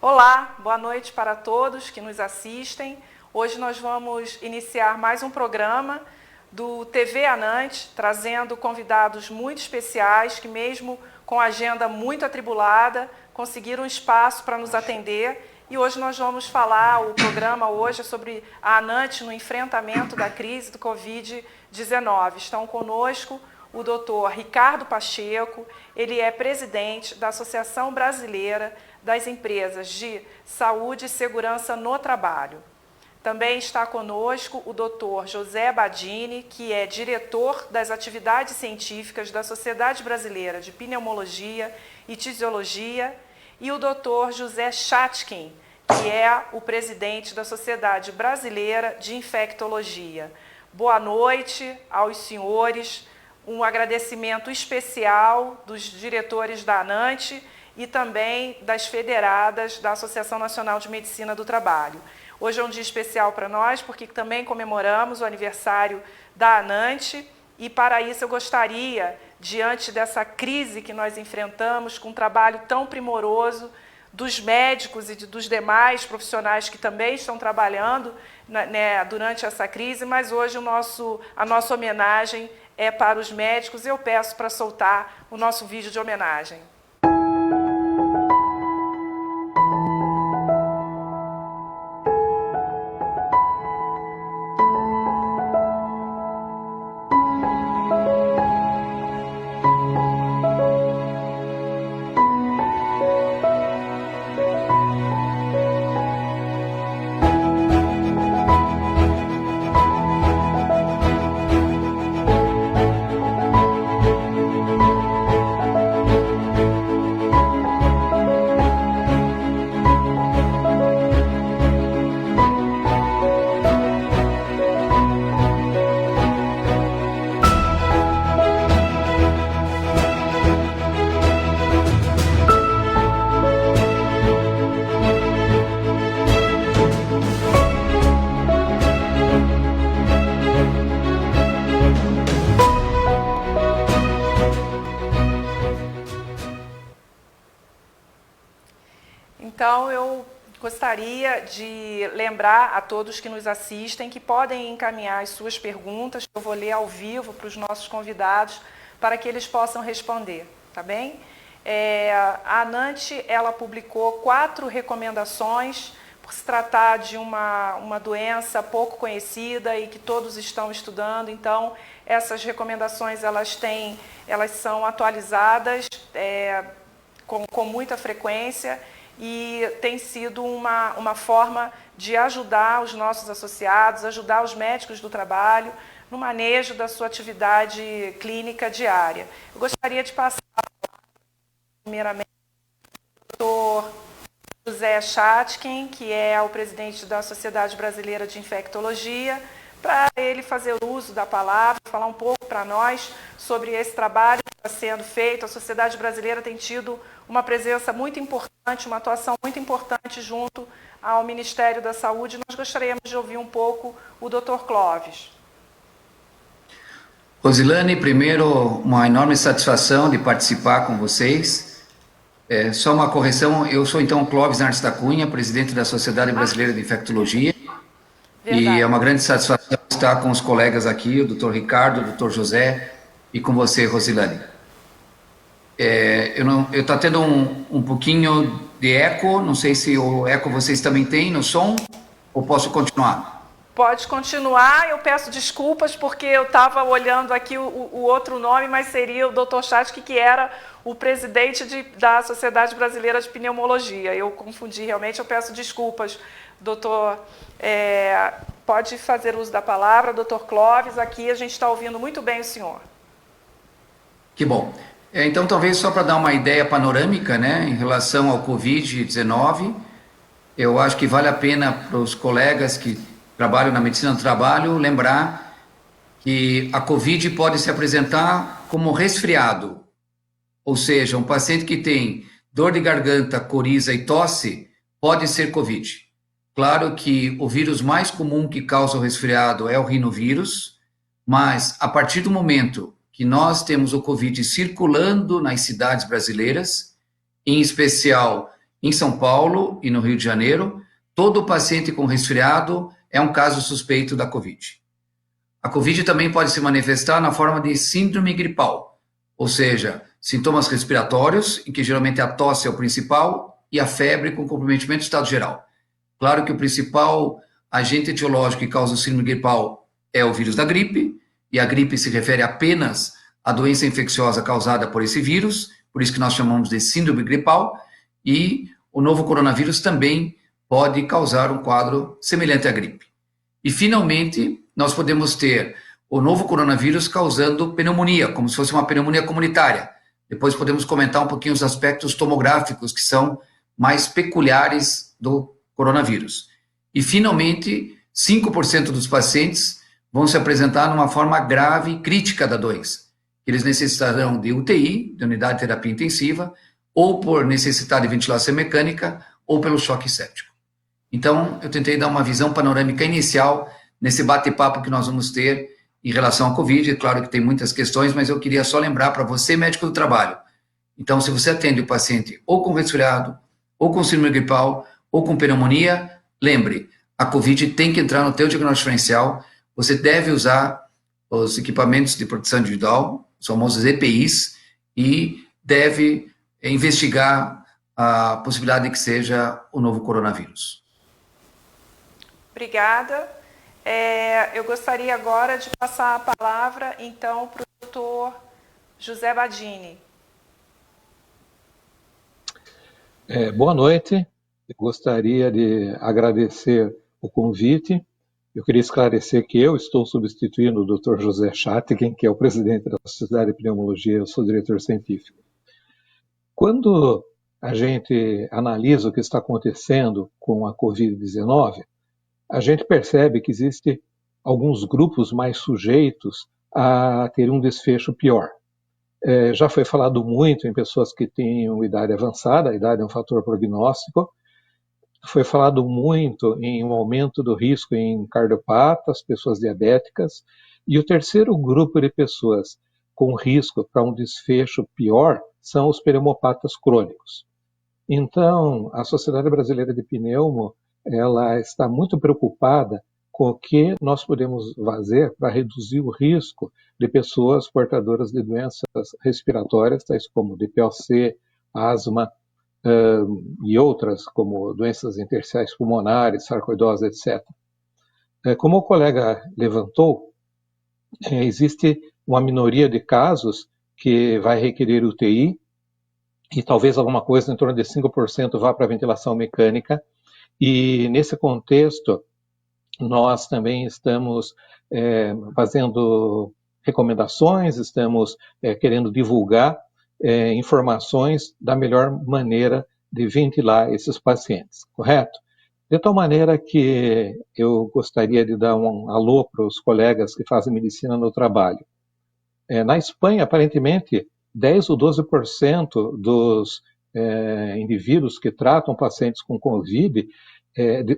Olá, boa noite para todos que nos assistem. Hoje nós vamos iniciar mais um programa do TV Anante, trazendo convidados muito especiais que, mesmo com a agenda muito atribulada, conseguiram espaço para nos atender. E hoje nós vamos falar, o programa hoje é sobre a Anante no enfrentamento da crise do Covid-19. Estão conosco o doutor Ricardo Pacheco, ele é presidente da Associação Brasileira das Empresas de Saúde e Segurança no Trabalho. Também está conosco o doutor José Badini, que é diretor das atividades científicas da Sociedade Brasileira de Pneumologia e Tisiologia, e o doutor José Chatkin, que é o presidente da Sociedade Brasileira de Infectologia. Boa noite aos senhores, um agradecimento especial dos diretores da Anante e também das federadas da Associação Nacional de Medicina do Trabalho. Hoje é um dia especial para nós, porque também comemoramos o aniversário da Anante, e para isso eu gostaria, diante dessa crise que nós enfrentamos, com um trabalho tão primoroso dos médicos e dos demais profissionais que também estão trabalhando durante essa crise, mas hoje a nossa homenagem é para os médicos. Eu peço para soltar o nosso vídeo de homenagem. Então, eu gostaria de lembrar a todos que nos assistem que podem encaminhar as suas perguntas, que eu vou ler ao vivo para os nossos convidados, para que eles possam responder, tá bem? A Anante, ela publicou 4 recomendações, por se tratar de uma doença pouco conhecida e que todos estão estudando. Então, essas recomendações elas são atualizadas com muita frequência, e tem sido uma forma de ajudar os nossos associados, ajudar os médicos do trabalho no manejo da sua atividade clínica diária. Eu gostaria de passar primeiramente ao doutor José Chatkin, que é o presidente da Sociedade Brasileira de Infectologia, para ele fazer uso da palavra, falar um pouco para nós sobre esse trabalho que está sendo feito. A Sociedade Brasileira tem tido uma presença muito importante, uma atuação muito importante junto ao Ministério da Saúde. Nós gostaríamos de ouvir um pouco o Dr. Clóvis. Rosilane, primeiro, uma enorme satisfação de participar com vocês. Só uma correção, eu sou então Clóvis Nardes da Cunha, presidente da Sociedade Brasileira de Infectologia. Verdade. E é uma grande satisfação estar com os colegas aqui, o Dr. Ricardo, o Dr. José, e com você, Rosilane. Eu estou tendo um pouquinho de eco, não sei se o eco vocês também têm no som, ou posso continuar? Pode continuar, eu peço desculpas porque eu estava olhando aqui o outro nome, mas seria o Dr. Chatkin, que era o presidente da Sociedade Brasileira de Pneumologia. Eu confundi realmente, eu peço desculpas, doutor. Pode fazer uso da palavra, doutor Clóvis, aqui a gente está ouvindo muito bem o senhor. Que bom. Então, talvez só para dar uma ideia panorâmica, né, em relação ao Covid-19, eu acho que vale a pena para os colegas que trabalham na medicina do trabalho lembrar que a Covid pode se apresentar como resfriado, ou seja, um paciente que tem dor de garganta, coriza e tosse pode ser Covid. Claro que o vírus mais comum que causa o resfriado é o rinovírus, mas a partir do momento que nós temos o Covid circulando nas cidades brasileiras, em especial em São Paulo e no Rio de Janeiro, todo paciente com resfriado é um caso suspeito da Covid. A Covid também pode se manifestar na forma de síndrome gripal, ou seja, sintomas respiratórios, em que geralmente a tosse é o principal, e a febre com comprometimento do estado geral. Claro que o principal agente etiológico que causa o síndrome gripal é o vírus da gripe, e a gripe se refere apenas à doença infecciosa causada por esse vírus, por isso que nós chamamos de síndrome gripal, e o novo coronavírus também pode causar um quadro semelhante à gripe. E, finalmente, nós podemos ter o novo coronavírus causando pneumonia, como se fosse uma pneumonia comunitária. Depois podemos comentar um pouquinho os aspectos tomográficos que são mais peculiares do coronavírus. E, finalmente, 5% dos pacientes vão se apresentar numa forma grave e crítica da doença. Eles necessitarão de UTI, de unidade de terapia intensiva, ou por necessitar de ventilação mecânica, ou pelo choque séptico. Então, eu tentei dar uma visão panorâmica inicial nesse bate-papo que nós vamos ter em relação à Covid. Claro que tem muitas questões, mas eu queria só lembrar para você, médico do trabalho. Então, se você atende o paciente ou com resfriado, ou com síndrome gripal, ou com pneumonia, lembre, a Covid tem que entrar no teu diagnóstico diferencial. Você deve usar os equipamentos de proteção individual, os famosos EPIs, e deve investigar a possibilidade de que seja o novo coronavírus. Obrigada. Eu gostaria agora de passar a palavra, então, para o doutor José Badini. Boa noite. Eu gostaria de agradecer o convite. Eu queria esclarecer que eu estou substituindo o Dr. José Chatkin, que é o presidente da Sociedade de Pneumologia, eu sou diretor científico. Quando a gente analisa o que está acontecendo com a Covid-19, a gente percebe que existem alguns grupos mais sujeitos a ter um desfecho pior. Já foi falado muito em pessoas que têm idade avançada, a idade é um fator prognóstico. Foi falado muito em um aumento do risco em cardiopatas, pessoas diabéticas. E o terceiro grupo de pessoas com risco para um desfecho pior são os pneumopatas crônicos. Então, a Sociedade Brasileira de Pneumo, ela está muito preocupada com o que nós podemos fazer para reduzir o risco de pessoas portadoras de doenças respiratórias, tais como DPOC, asma e outras, como doenças intersticiais pulmonares, sarcoidose, etc. Como o colega levantou, existe uma minoria de casos que vai requerer UTI, e talvez alguma coisa em torno de 5% vá para a ventilação mecânica. E nesse contexto, nós também estamos fazendo recomendações, estamos querendo divulgar informações da melhor maneira de ventilar esses pacientes, correto? De tal maneira que eu gostaria de dar um alô para os colegas que fazem medicina no trabalho. Na Espanha, aparentemente, 10 ou 12% dos indivíduos que tratam pacientes com Covid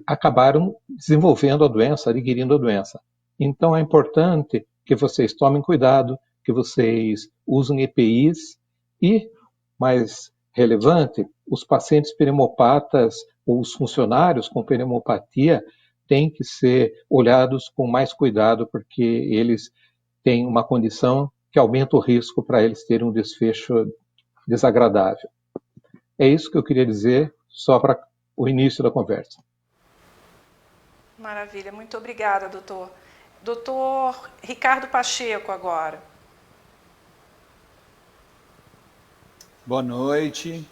acabaram desenvolvendo a doença, adquirindo a doença. Então, é importante que vocês tomem cuidado, que vocês usem EPIs e, mais relevante, os pacientes pneumopatas ou os funcionários com pneumopatia têm que ser olhados com mais cuidado, porque eles têm uma condição que aumenta o risco para eles terem um desfecho desagradável. É isso que eu queria dizer, só para o início da conversa. Maravilha, muito obrigada, doutor. Doutor Ricardo Pacheco, agora. Boa noite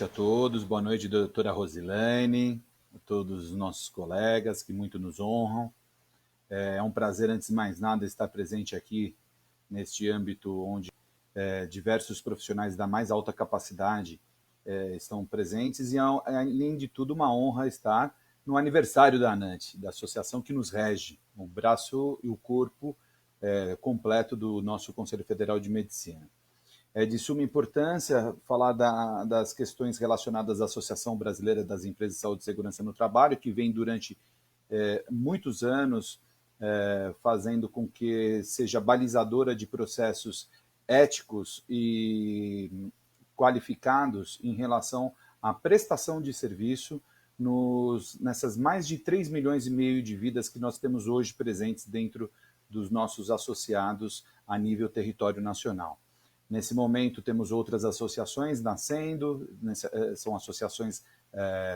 a todos, boa noite, doutora Rosilane, a todos os nossos colegas que muito nos honram. É um prazer, antes de mais nada, estar presente aqui neste âmbito onde diversos profissionais da mais alta capacidade estão presentes e, além de tudo, uma honra estar no aniversário da ANANT, da associação que nos rege, o braço e o corpo completo do nosso Conselho Federal de Medicina. É de suma importância falar das questões relacionadas à Associação Brasileira das Empresas de Saúde e Segurança no Trabalho, que vem durante muitos anos fazendo com que seja balizadora de processos éticos e qualificados em relação a prestação de serviço nessas mais de 3 milhões e meio de vidas que nós temos hoje presentes dentro dos nossos associados a nível território nacional. Nesse momento temos outras associações nascendo, são associações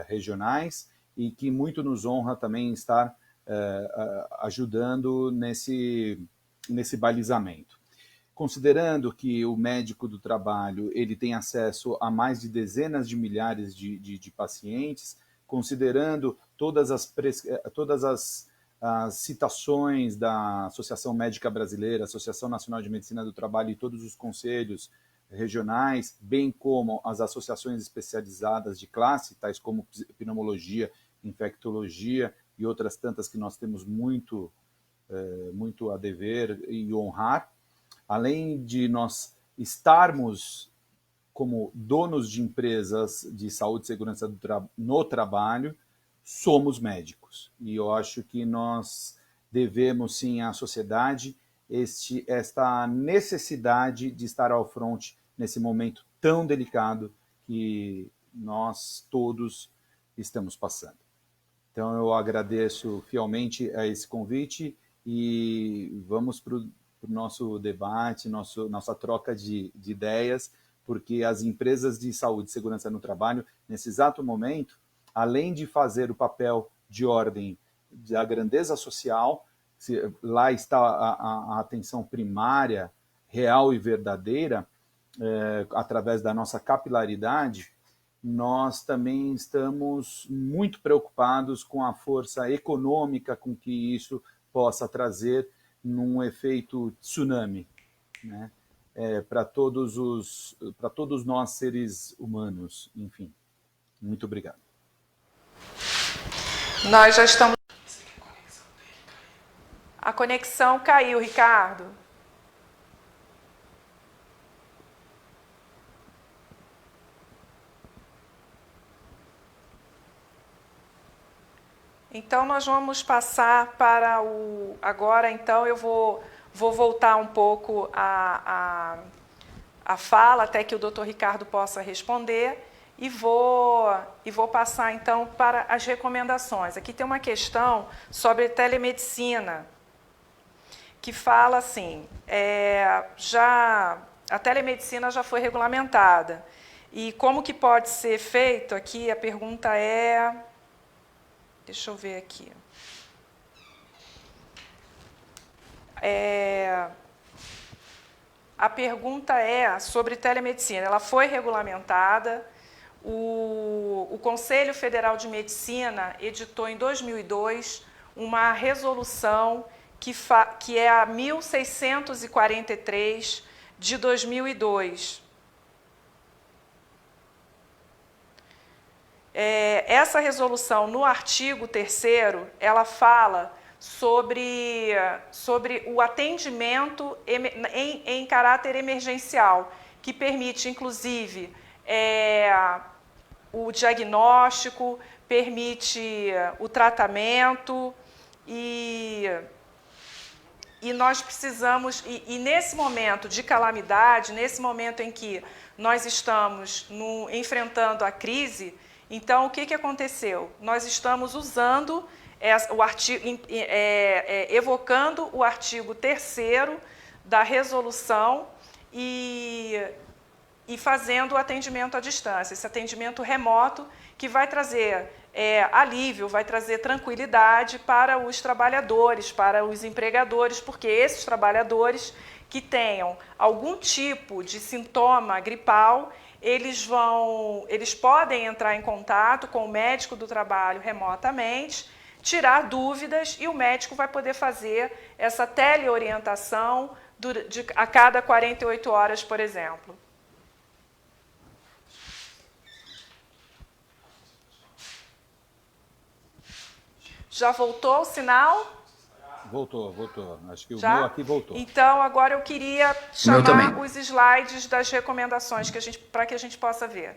regionais, e que muito nos honra também estar ajudando nesse balizamento. Considerando que o médico do trabalho ele tem acesso a mais de dezenas de milhares de pacientes, considerando todas as citações da Associação Médica Brasileira, Associação Nacional de Medicina do Trabalho e todos os conselhos regionais, bem como as associações especializadas de classe, tais como pneumologia, infectologia e outras tantas que nós temos muito a dever e honrar, além de nós estarmos como donos de empresas de saúde e segurança no trabalho, somos médicos. E eu acho que nós devemos, sim, à sociedade esta necessidade de estar ao fronte nesse momento tão delicado que nós todos estamos passando. Então, eu agradeço fielmente a esse convite e vamos para o nosso debate, nossa troca de ideias, porque as empresas de saúde e segurança no trabalho, nesse exato momento, além de fazer o papel de ordem da grandeza social, lá está a atenção primária, real e verdadeira, através da nossa capilaridade, nós também estamos muito preocupados com a força econômica com que isso possa trazer num efeito tsunami, né? Para todos nós seres humanos, enfim. Muito obrigado. Nós já estamos... A conexão caiu, Ricardo. Então, nós vamos passar para o... Agora, então, eu vou voltar um pouco a fala, até que o Dr. Ricardo possa responder, e vou passar, então, para as recomendações. Aqui tem uma questão sobre telemedicina, que fala assim, a telemedicina já foi regulamentada, e como que pode ser feito? Aqui a pergunta é... Deixa eu ver aqui. A pergunta é sobre telemedicina. Ela foi regulamentada. O Conselho Federal de Medicina editou em 2002 uma resolução que é a 1643 de 2002. Essa resolução, no artigo 3º, ela fala sobre o atendimento em caráter emergencial, que permite, inclusive, o diagnóstico, permite o tratamento, e nós precisamos, e nesse momento de calamidade, nesse momento em que nós estamos enfrentando a crise, então, o que aconteceu? Nós estamos usando o artigo, evocando o artigo 3º da resolução e fazendo o atendimento à distância, esse atendimento remoto que vai trazer alívio, vai trazer tranquilidade para os trabalhadores, para os empregadores, porque esses trabalhadores que tenham algum tipo de sintoma gripal, eles podem entrar em contato com o médico do trabalho remotamente, tirar dúvidas, e o médico vai poder fazer essa teleorientação a cada 48 horas, por exemplo. Já voltou o sinal? Voltou. Acho que o meu aqui voltou. Então, agora eu queria chamar os slides das recomendações para que a gente possa ver.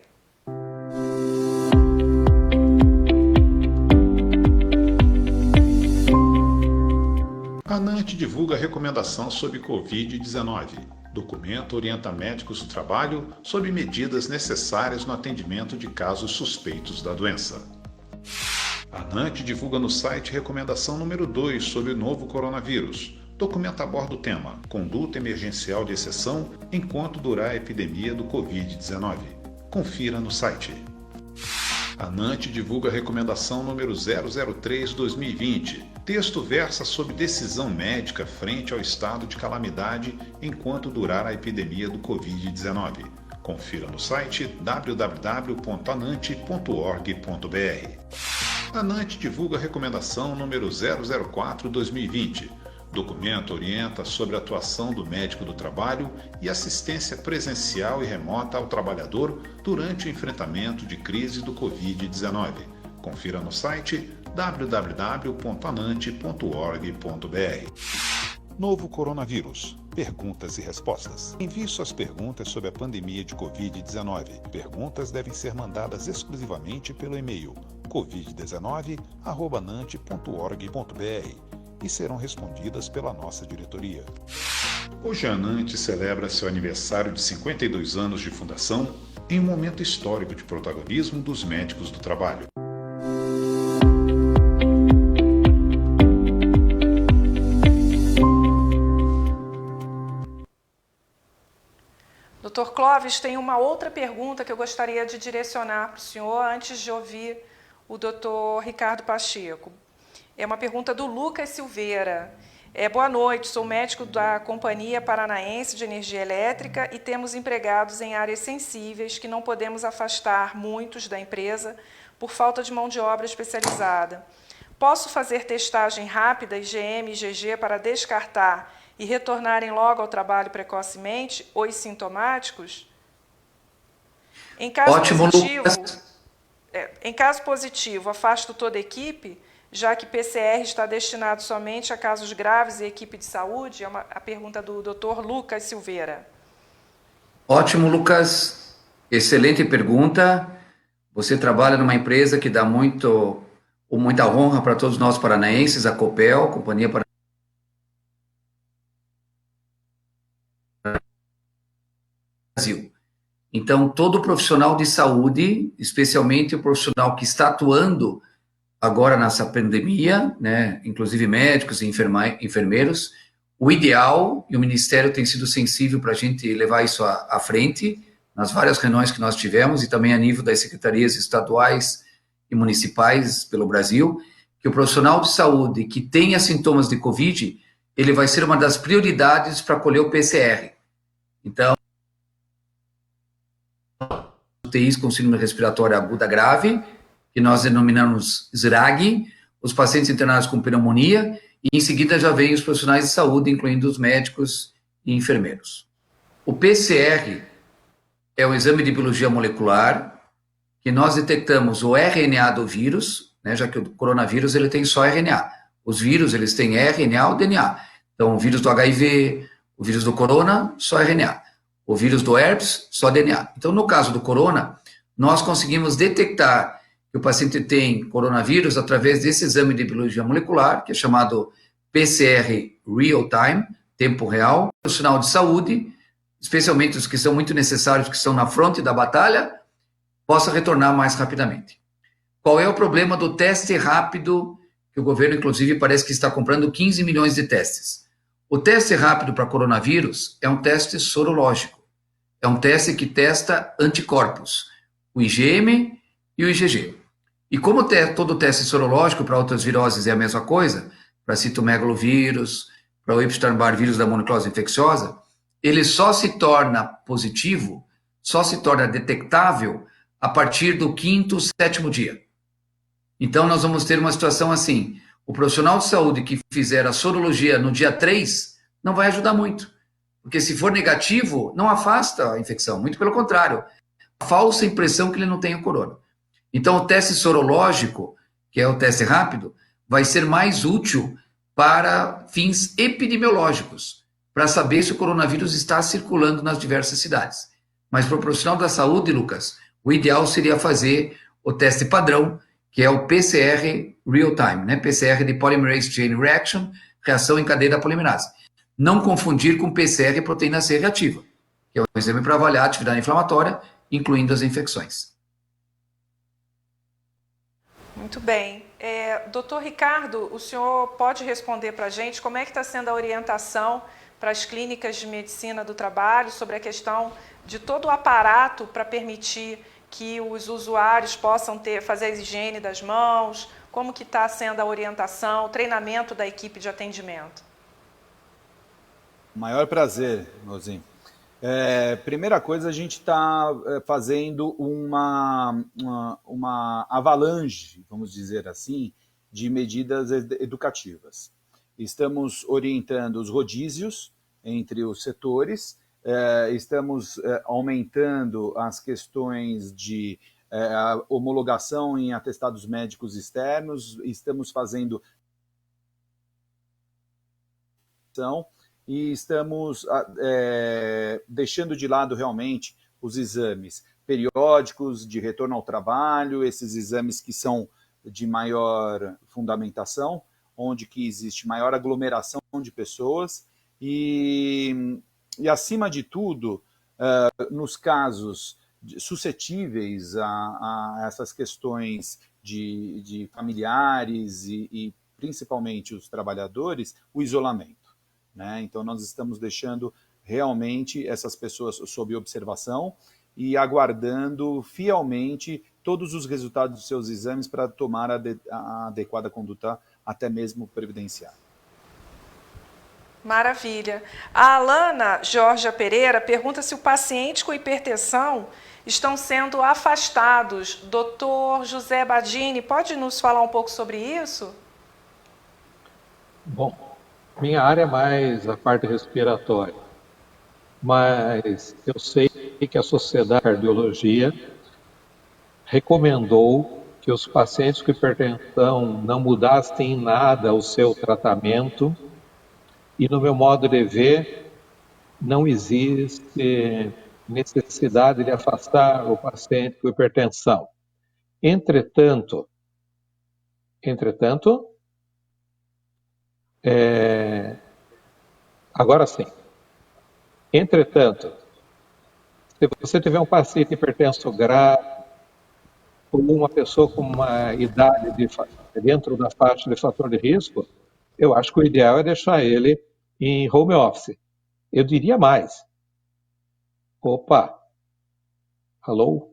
A ANANT divulga recomendação sobre Covid-19, documento orienta médicos do trabalho sobre medidas necessárias no atendimento de casos suspeitos da doença. A ANANT divulga no site recomendação número 2 sobre o novo coronavírus. Documento aborda o tema Conduta Emergencial de Exceção enquanto durar a epidemia do Covid-19. Confira no site. A ANANT divulga a recomendação número 003/2020. Texto versa sobre decisão médica frente ao estado de calamidade enquanto durar a epidemia do Covid-19. Confira no site www.anant.org.br. A ANANT divulga a recomendação número 004/2020. Documento orienta sobre a atuação do médico do trabalho e assistência presencial e remota ao trabalhador durante o enfrentamento de crise do Covid-19. Confira no site www.anant.org.br. Novo coronavírus. Perguntas e respostas. Envie suas perguntas sobre a pandemia de Covid-19. Perguntas devem ser mandadas exclusivamente pelo e-mail covid19@anant.org.br e serão respondidas pela nossa diretoria. Hoje a ANANT celebra seu aniversário de 52 anos de fundação em um momento histórico de protagonismo dos médicos do trabalho. Dr. Clóvis, tem uma outra pergunta que eu gostaria de direcionar para o senhor antes de ouvir o Dr. Ricardo Pacheco. É uma pergunta do Lucas Silveira. Boa noite, sou médico da Companhia Paranaense de Energia Elétrica e temos empregados em áreas sensíveis que não podemos afastar muitos da empresa por falta de mão de obra especializada. Posso fazer testagem rápida IgM e IgG para descartar e retornarem logo ao trabalho precocemente os sintomáticos? Em caso Ótimo, positivo, Lucas. Em caso positivo, afasto toda a equipe, já que PCR está destinado somente a casos graves e equipe de saúde? É a pergunta do Dr. Lucas Silveira. Ótimo, Lucas. Excelente pergunta. Você trabalha numa empresa que dá muita honra para todos nós paranaenses, a Copel, Companhia Paranaense. Brasil. Então, todo profissional de saúde, especialmente o profissional que está atuando agora nessa pandemia, né, inclusive médicos e enfermeiros, o ideal, e o Ministério tem sido sensível para a gente levar isso à frente, nas várias reuniões que nós tivemos, e também a nível das secretarias estaduais e municipais pelo Brasil, que o profissional de saúde que tenha sintomas de Covid, ele vai ser uma das prioridades para colher o PCR. Então, UTIs com síndrome respiratória aguda grave, que nós denominamos SRAG, os pacientes internados com pneumonia, e em seguida já vem os profissionais de saúde, incluindo os médicos e enfermeiros. O PCR é um exame de biologia molecular, que nós detectamos o RNA do vírus, né, já que o coronavírus ele tem só RNA. Os vírus eles têm RNA ou DNA. Então, o vírus do HIV, o vírus do corona, só RNA. O vírus do herpes, só DNA. Então, no caso do corona, nós conseguimos detectar que o paciente tem coronavírus através desse exame de biologia molecular, que é chamado PCR Real Time, tempo real. O profissional de saúde, especialmente os que são muito necessários, que estão na fronte da batalha, possa retornar mais rapidamente. Qual é o problema do teste rápido, que o governo, inclusive, parece que está comprando 15 milhões de testes? O teste rápido para coronavírus é um teste sorológico. É um teste que testa anticorpos, o IgM e o IgG. E como todo teste sorológico para outras viroses é a mesma coisa, para citomegalovírus, para o Epstein-Barr vírus da mononucleose infecciosa, ele só se torna positivo, só se torna detectável a partir do 5º, 7º dia. Então, nós vamos ter uma situação assim, o profissional de saúde que fizer a sorologia no dia 3 não vai ajudar muito, porque se for negativo, não afasta a infecção, muito pelo contrário, a falsa impressão que ele não tem o corona. Então, o teste sorológico, que é o teste rápido, vai ser mais útil para fins epidemiológicos, para saber se o coronavírus está circulando nas diversas cidades. Mas para o profissional da saúde, Lucas, o ideal seria fazer o teste padrão, que é o PCR Real Time, né? PCR de Polymerase Chain Reaction, reação em cadeia da polimerase. Não confundir com PCR, proteína C reativa, que é um exame para avaliar a atividade inflamatória, incluindo as infecções. Muito bem. Doutor Ricardo, o senhor pode responder para a gente como é que está sendo a orientação para as clínicas de medicina do trabalho sobre a questão de todo o aparato para permitir que os usuários possam fazer a higiene das mãos, como que está sendo a orientação, o treinamento da equipe de atendimento? Maior prazer, Rosinho. Primeira coisa, a gente está fazendo uma avalanche, vamos dizer assim, de medidas educativas. Estamos orientando os rodízios entre os setores, estamos aumentando as questões de homologação em atestados médicos externos, estamos fazendo e estamos deixando de lado realmente os exames periódicos de retorno ao trabalho, esses exames que são de maior fundamentação, onde que existe maior aglomeração de pessoas e acima de tudo, nos casos suscetíveis a essas questões de familiares e principalmente os trabalhadores, o isolamento. Né? Então, nós estamos deixando realmente essas pessoas sob observação e aguardando fielmente todos os resultados dos seus exames para tomar a adequada conduta, até mesmo previdenciária. Maravilha. A Alana Georgia Pereira pergunta se o paciente com hipertensão estão sendo afastados. Doutor José Badini, pode nos falar um pouco sobre isso? Bom, minha área é mais a parte respiratória, mas eu sei que a Sociedade de Cardiologia recomendou que os pacientes com hipertensão não mudassem em nada o seu tratamento e, no meu modo de ver, não existe necessidade de afastar o paciente com hipertensão. Entretanto, agora sim. Entretanto, se você tiver um paciente hipertenso grave ou uma pessoa com uma idade dentro da faixa de fator de risco, eu acho que o ideal é deixar ele em home office. Eu diria mais. Opa! Alô?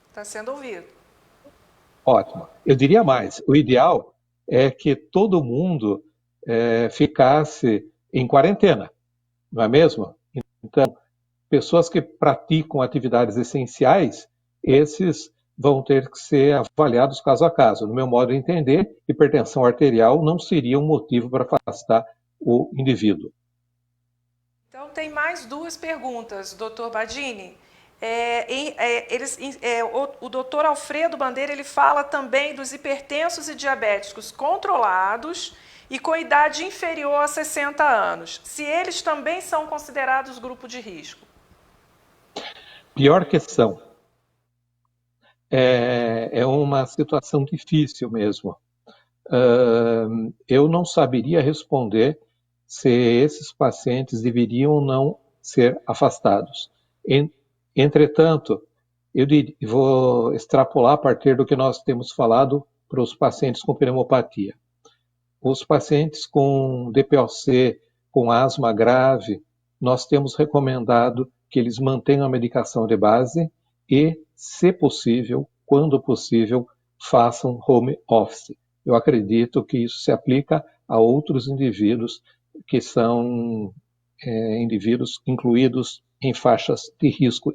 Está sendo ouvido. Ótimo. Eu diria mais. O ideal é que todo mundo ficasse em quarentena, não é mesmo? Então, pessoas que praticam atividades essenciais, esses vão ter que ser avaliados caso a caso. No meu modo de entender, hipertensão arterial não seria um motivo para afastar o indivíduo. Então, tem mais duas perguntas, doutor Badini. O doutor Alfredo Bandeira ele fala também dos hipertensos e diabéticos controlados e com idade inferior a 60 anos. Se eles também são considerados grupo de risco? Pior que são. É uma situação difícil mesmo. Eu não saberia responder se esses pacientes deveriam ou não ser afastados. Entretanto, eu vou extrapolar a partir do que nós temos falado para os pacientes com pneumopatia. Os pacientes com DPOC, com asma grave, nós temos recomendado que eles mantenham a medicação de base e, se possível, quando possível, façam home office. Eu acredito que isso se aplica a outros indivíduos que são indivíduos incluídos em faixas de risco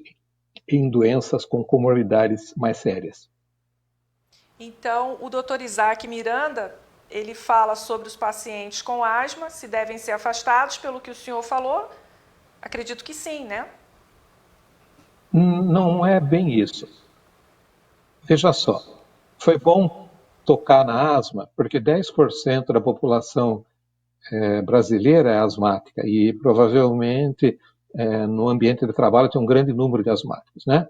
em doenças com comorbidades mais sérias. Então, o doutor Isaac Miranda, ele fala sobre os pacientes com asma, se devem ser afastados, pelo que o senhor falou. Acredito que sim, né? Não é bem isso. Veja só, foi bom tocar na asma, porque 10% da população brasileira é asmática e provavelmente no ambiente de trabalho tem um grande número de asmáticos, né?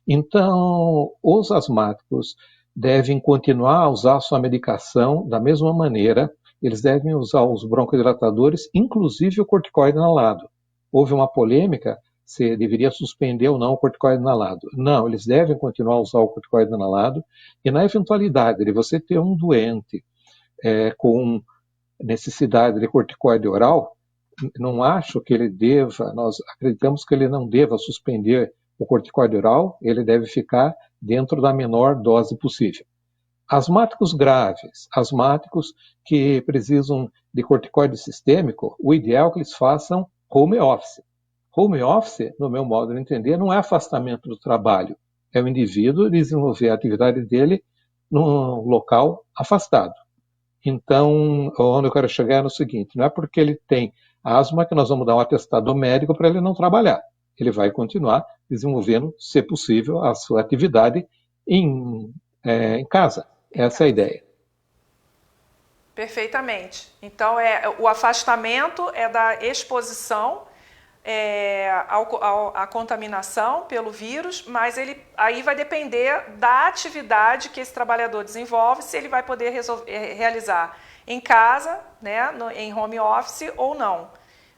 Então, os asmáticos devem continuar a usar sua medicação da mesma maneira eles devem usar os broncodilatadores, inclusive o corticoide inalado. Houve uma polêmica se deveria suspender ou não o corticoide inalado. Não, eles devem continuar a usar o corticoide inalado, e na eventualidade de você ter um doente com necessidade de corticoide oral, não acho que ele deva, nós acreditamos que ele não deva suspender o corticoide oral, ele deve ficar dentro da menor dose possível. Asmáticos graves, asmáticos que precisam de corticoide sistêmico, o ideal é que eles façam home office. Home office, no meu modo de entender, não é afastamento do trabalho, é o indivíduo desenvolver a atividade dele num local afastado. Então, onde eu quero chegar é no seguinte, não é porque ele tem asma que nós vamos dar um atestado médico para ele não trabalhar. Ele vai continuar desenvolvendo, se possível, a sua atividade em casa. Essa é a ideia. Perfeitamente. Então, o afastamento é da exposição à contaminação pelo vírus, mas ele aí vai depender da atividade que esse trabalhador desenvolve, se ele vai poder realizar em casa, né, em home office ou não.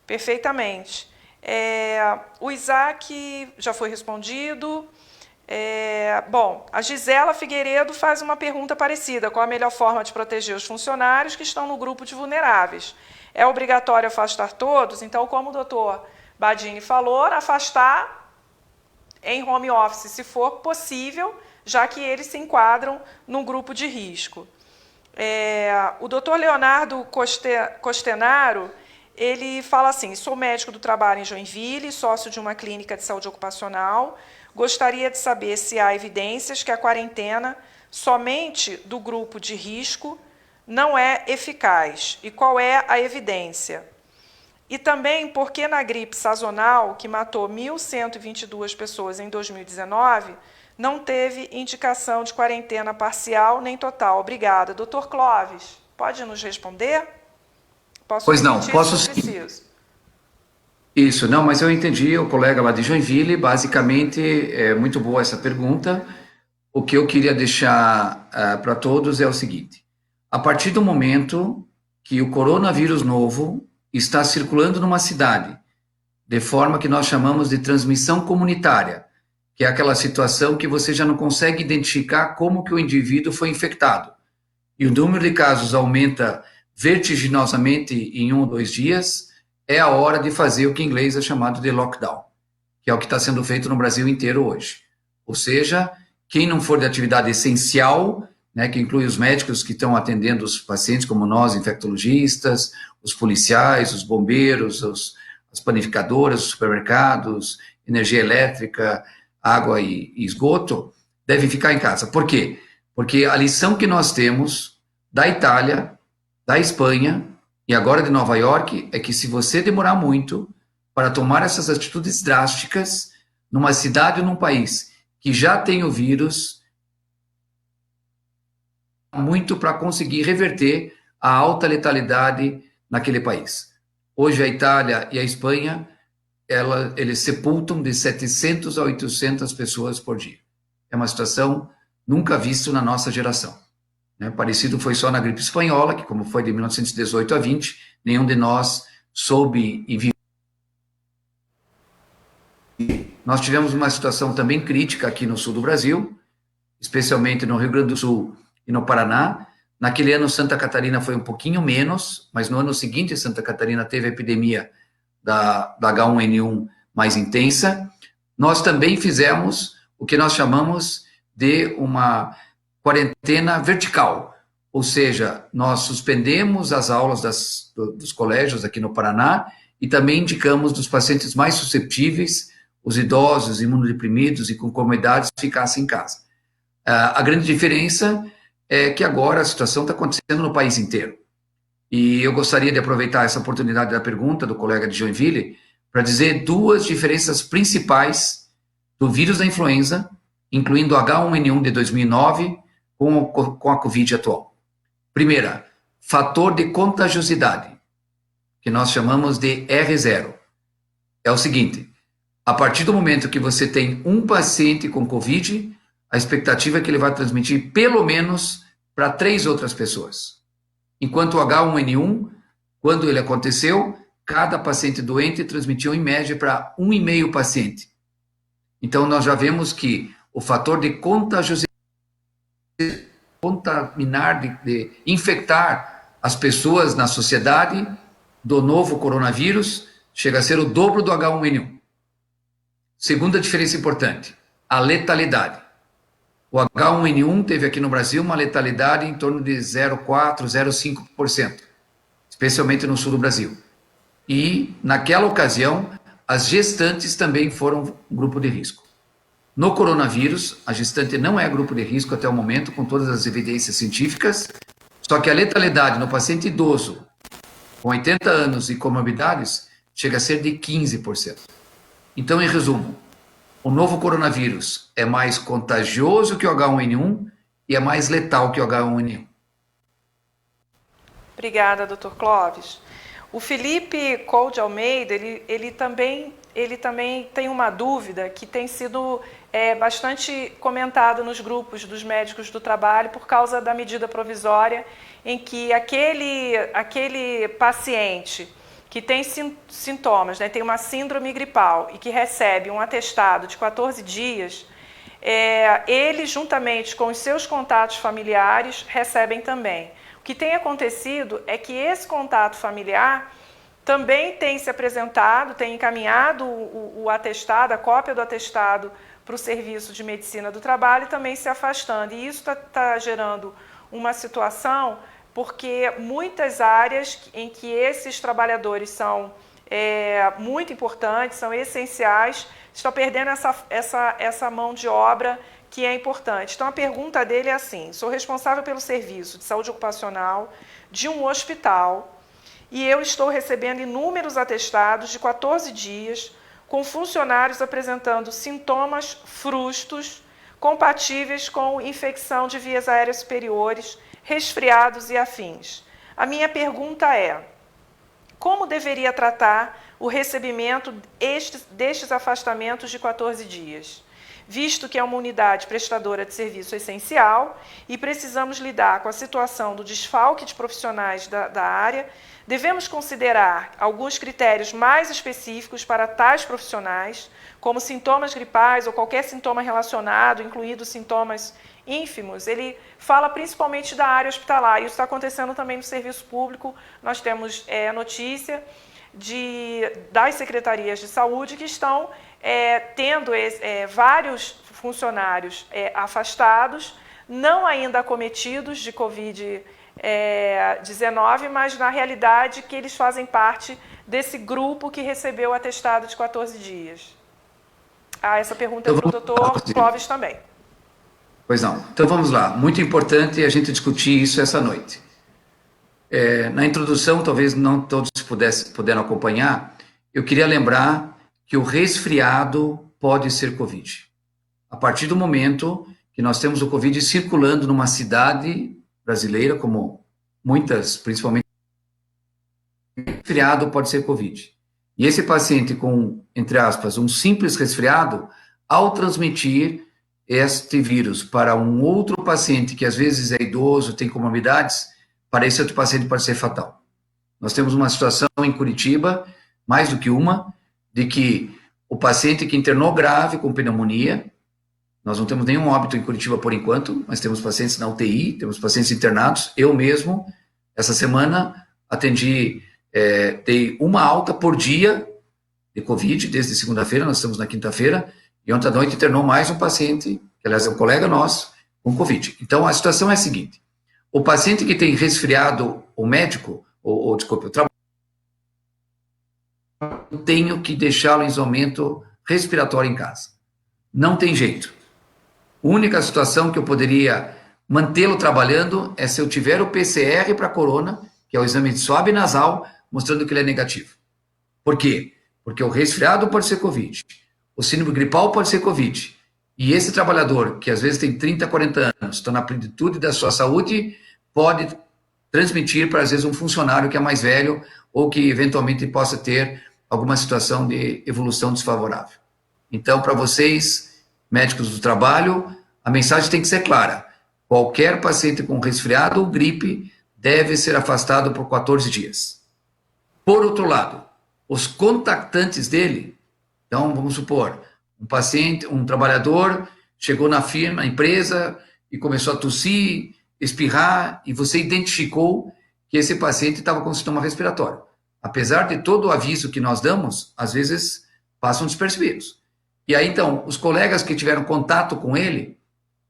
Perfeitamente. O Isaac já foi respondido. Bom, a Gisela Figueiredo faz uma pergunta parecida. Qual a melhor forma de proteger os funcionários que estão no grupo de vulneráveis? É obrigatório afastar todos? Então, como o doutor Badini falou, afastar em home office, se for possível, já que eles se enquadram num grupo de risco. O doutor Leonardo Costenaro, ele fala assim: sou médico do trabalho em Joinville, sócio de uma clínica de saúde ocupacional. Gostaria de saber se há evidências que a quarentena somente do grupo de risco não é eficaz e qual é a evidência. E também porque na gripe sazonal, que matou 1.122 pessoas em 2019, não teve indicação de quarentena parcial nem total. Obrigada. Doutor Clóvis, pode nos responder? Pois não, posso sim. Isso, não, mas eu entendi, o colega lá de Joinville, basicamente, é muito boa essa pergunta. O que eu queria deixar para todos é o seguinte: a partir do momento que o coronavírus novo está circulando numa cidade, de forma que nós chamamos de transmissão comunitária, que é aquela situação que você já não consegue identificar como que o indivíduo foi infectado, e o número de casos aumenta vertiginosamente em 1 ou 2 dias, é a hora de fazer o que em inglês é chamado de lockdown, que é o que está sendo feito no Brasil inteiro hoje. Ou seja, quem não for de atividade essencial, né, que inclui os médicos que estão atendendo os pacientes, como nós, infectologistas, os policiais, os bombeiros, as panificadoras, os supermercados, energia elétrica, água e esgoto, devem ficar em casa. Por quê? Porque a lição que nós temos da Itália, da Espanha e agora de Nova York é que se você demorar muito para tomar essas atitudes drásticas numa cidade ou num país que já tem o vírus, muito para conseguir reverter a alta letalidade naquele país. Hoje a Itália e a Espanha, eles sepultam de 700 a 800 pessoas por dia. É uma situação nunca vista na nossa geração. Parecido foi só na gripe espanhola, que como foi de 1918 a 20, nenhum de nós soube e viveu. Nós tivemos uma situação também crítica aqui no sul do Brasil, especialmente no Rio Grande do Sul e no Paraná. Naquele ano, Santa Catarina foi um pouquinho menos, mas no ano seguinte, Santa Catarina teve a epidemia da H1N1 mais intensa. Nós também fizemos o que nós chamamos de uma quarentena vertical, ou seja, nós suspendemos as aulas dos colégios aqui no Paraná e também indicamos dos pacientes mais susceptíveis, os idosos, imunodeprimidos e com comorbidades, ficassem em casa. A grande diferença é que agora a situação está acontecendo no país inteiro. E eu gostaria de aproveitar essa oportunidade da pergunta do colega de Joinville para dizer 2 diferenças principais do vírus da influenza, incluindo o H1N1 de 2009 com a Covid atual. Primeira, fator de contagiosidade, que nós chamamos de R0. É o seguinte: a partir do momento que você tem um paciente com Covid, a expectativa é que ele vai transmitir pelo menos para 3 outras pessoas. enquanto o H1N1, quando ele aconteceu, cada paciente doente transmitiu em média para 1,5 paciente. Então, nós já vemos que o fator de contagiosidade, contaminar, de infectar as pessoas na sociedade do novo coronavírus chega a ser o dobro do H1N1. Segunda diferença importante, a letalidade. O H1N1 teve aqui no Brasil uma letalidade em torno de 0,4%, 0,5%, especialmente no sul do Brasil. E, naquela ocasião, as gestantes também foram grupo de risco. No coronavírus, a gestante não é grupo de risco até o momento, com todas as evidências científicas, só que a letalidade no paciente idoso, com 80 anos e comorbidades, chega a ser de 15%. Então, em resumo, o novo coronavírus é mais contagioso que o H1N1 e é mais letal que o H1N1. Obrigada, Dr. Clóvis. O Felipe Cole de Almeida, ele também tem uma dúvida que tem sido bastante comentada nos grupos dos médicos do trabalho por causa da medida provisória em que aquele paciente que tem sintomas, né, tem uma síndrome gripal e que recebe um atestado de 14 dias, ele, juntamente com os seus contatos familiares, recebem também. O que tem acontecido é que esse contato familiar também tem se apresentado, tem encaminhado o atestado, a cópia do atestado para o Serviço de Medicina do Trabalho e também se afastando. E isso está gerando uma situação porque muitas áreas em que esses trabalhadores são muito importantes, são essenciais, estão perdendo essa mão de obra que é importante. Então, a pergunta dele é assim: sou responsável pelo serviço de saúde ocupacional de um hospital e eu estou recebendo inúmeros atestados de 14 dias com funcionários apresentando sintomas frustos compatíveis com infecção de vias aéreas superiores, resfriados e afins. A minha pergunta é: como deveria tratar o recebimento destes afastamentos de 14 dias? Visto que é uma unidade prestadora de serviço essencial e precisamos lidar com a situação do desfalque de profissionais da área, devemos considerar alguns critérios mais específicos para tais profissionais, como sintomas gripais ou qualquer sintoma relacionado, incluindo sintomas ínfimos. Ele fala principalmente da área hospitalar, e isso está acontecendo também no serviço público. Nós temos notícia das secretarias de saúde que estão tendo vários funcionários afastados, não ainda acometidos de Covid-19, mas na realidade que eles fazem parte desse grupo que recebeu o atestado de 14 dias. Essa pergunta é para o doutor Clóvis também. Pois não. Então vamos lá. Muito importante a gente discutir isso essa noite. Na introdução, talvez não todos puderam acompanhar, eu queria lembrar que o resfriado pode ser Covid. A partir do momento que nós temos o Covid circulando numa cidade brasileira, como muitas, principalmente, resfriado pode ser Covid. E esse paciente com, entre aspas, um simples resfriado, ao transmitir este vírus para um outro paciente que às vezes é idoso, tem comorbidades, para esse outro paciente pode ser fatal. Nós temos uma situação em Curitiba, mais do que uma, de que o paciente que internou grave com pneumonia, nós não temos nenhum óbito em Curitiba por enquanto, mas temos pacientes na UTI, temos pacientes internados. Eu mesmo, essa semana, dei uma alta por dia de Covid, desde segunda-feira, nós estamos na quinta-feira, e ontem à noite internou mais um paciente, que aliás é um colega nosso, com Covid. Então, a situação é a seguinte: o paciente que tem resfriado, o médico, desculpe, o trabalho, eu tenho que deixá-lo em isolamento respiratório em casa. Não tem jeito. A única situação que eu poderia mantê-lo trabalhando é se eu tiver o PCR para corona, que é o exame de swab nasal, mostrando que ele é negativo. Por quê? Porque o resfriado pode ser Covid, o síndrome gripal pode ser Covid, e esse trabalhador, que às vezes tem 30, 40 anos, está na plenitude da sua saúde, pode transmitir para, às vezes, um funcionário que é mais velho ou que, eventualmente, possa ter alguma situação de evolução desfavorável. Então, para vocês, médicos do trabalho, a mensagem tem que ser clara. Qualquer paciente com resfriado ou gripe deve ser afastado por 14 dias. Por outro lado, os contactantes dele, então vamos supor, um paciente, um trabalhador chegou na firma, na empresa e começou a tossir, espirrar, e você identificou que esse paciente estava com sintoma respiratório. Apesar de todo o aviso que nós damos, às vezes passam despercebidos. E aí, então, os colegas que tiveram contato com ele,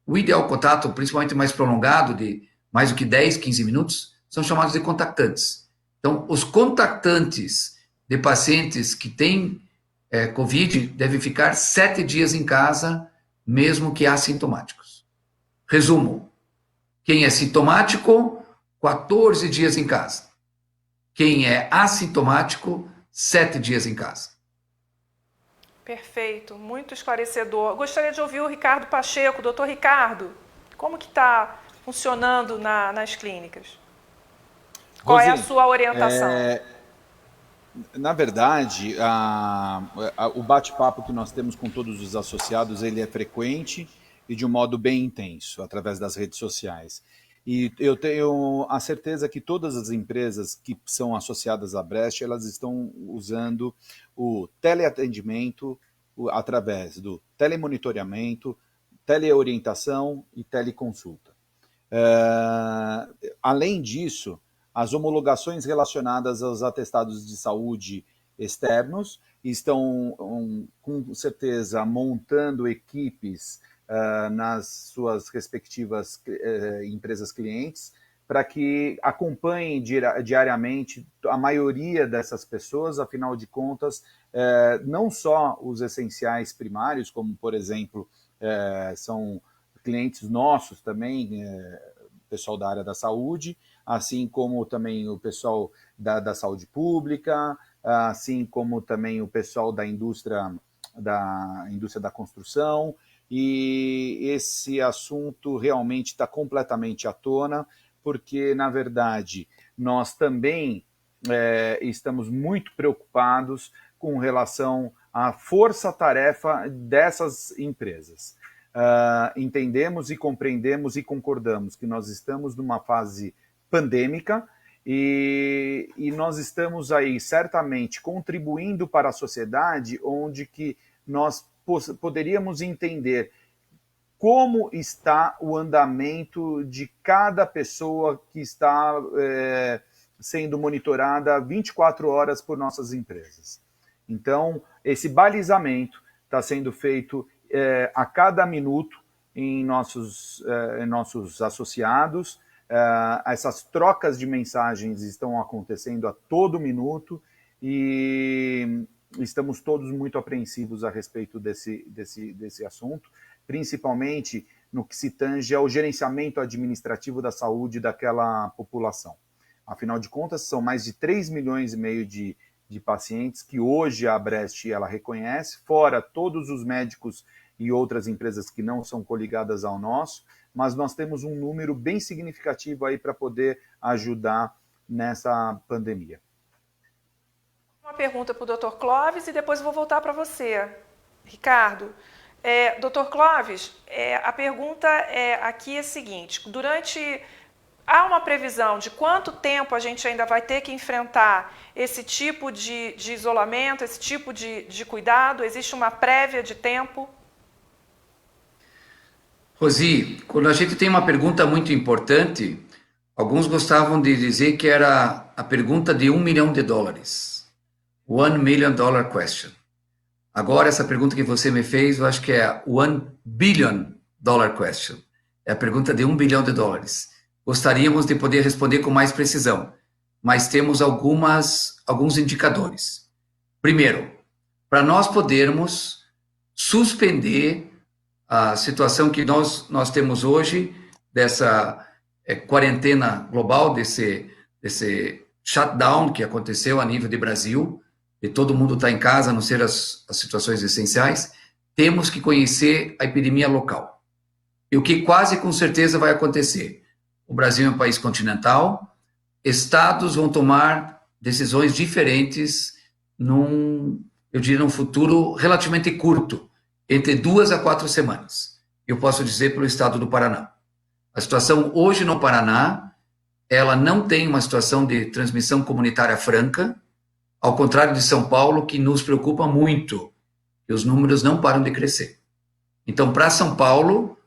o ideal contato, principalmente mais prolongado, de mais do que 10, 15 minutos, são chamados de contactantes. Então, os contactantes de pacientes que têm Covid devem ficar 7 dias em casa, mesmo que assintomáticos. Resumo, quem é sintomático, 14 dias em casa. Quem é assintomático, 7 dias em casa. Perfeito, muito esclarecedor. Gostaria de ouvir o Ricardo Pacheco. Doutor Ricardo, como que está funcionando nas clínicas? Qual é a sua orientação? Na verdade, o bate-papo que nós temos com todos os associados, ele é frequente e de um modo bem intenso, através das redes sociais. E eu tenho a certeza que todas as empresas que são associadas à Brest, elas estão usando o teleatendimento através do telemonitoramento, teleorientação e teleconsulta. Além disso, as homologações relacionadas aos atestados de saúde externos estão, com certeza, montando equipes nas suas respectivas empresas clientes para que acompanhem diariamente a maioria dessas pessoas, afinal de contas, não só os essenciais primários, como, por exemplo, são clientes nossos também, pessoal da área da saúde, assim como também o pessoal da saúde pública, assim como também o pessoal da indústria da construção, e esse assunto realmente está completamente à tona, porque, na verdade, nós também estamos muito preocupados com relação à força-tarefa dessas empresas. Entendemos e compreendemos e concordamos que nós estamos numa fase pandêmica e nós estamos aí certamente contribuindo para a sociedade onde que nós poderíamos entender como está o andamento de cada pessoa que está sendo monitorada 24 horas por nossas empresas. Então, esse balizamento está sendo feito a cada minuto em nossos associados. Essas trocas de mensagens estão acontecendo a todo minuto e estamos todos muito apreensivos a respeito desse assunto, principalmente no que se tange ao gerenciamento administrativo da saúde daquela população. Afinal de contas, são mais de 3,5 milhões de pacientes que hoje a Brest ela reconhece, fora todos os médicos e outras empresas que não são coligadas ao nosso, mas nós temos um número bem significativo aí para poder ajudar nessa pandemia. Uma pergunta para o Dr. Clóvis e depois eu vou voltar para você, Ricardo. Dr. Clóvis, a pergunta aqui é a seguinte: há uma previsão de quanto tempo a gente ainda vai ter que enfrentar esse tipo de isolamento, esse tipo de cuidado? Existe uma prévia de tempo? Rosi, quando a gente tem uma pergunta muito importante, alguns gostavam de dizer que era a pergunta de $1 milhão. $1 million question. Agora, essa pergunta que você me fez, eu acho que é $1 billion question. É a pergunta de $1 bilhão. Gostaríamos de poder responder com mais precisão, mas temos alguns indicadores. Primeiro, para nós podermos suspender a situação que nós temos hoje, dessa quarentena global, desse shutdown que aconteceu a nível de Brasil, e todo mundo está em casa, a não ser as situações essenciais, temos que conhecer a epidemia local. E o que quase com certeza vai acontecer? O Brasil é um país continental, estados vão tomar decisões diferentes num futuro relativamente curto, entre 2 a 4 semanas. Eu posso dizer pelo estado do Paraná. A situação hoje no Paraná ela não tem uma situação de transmissão comunitária franca, ao contrário de São Paulo, que nos preocupa muito, e os números não param de crescer. Então, para São Paulo,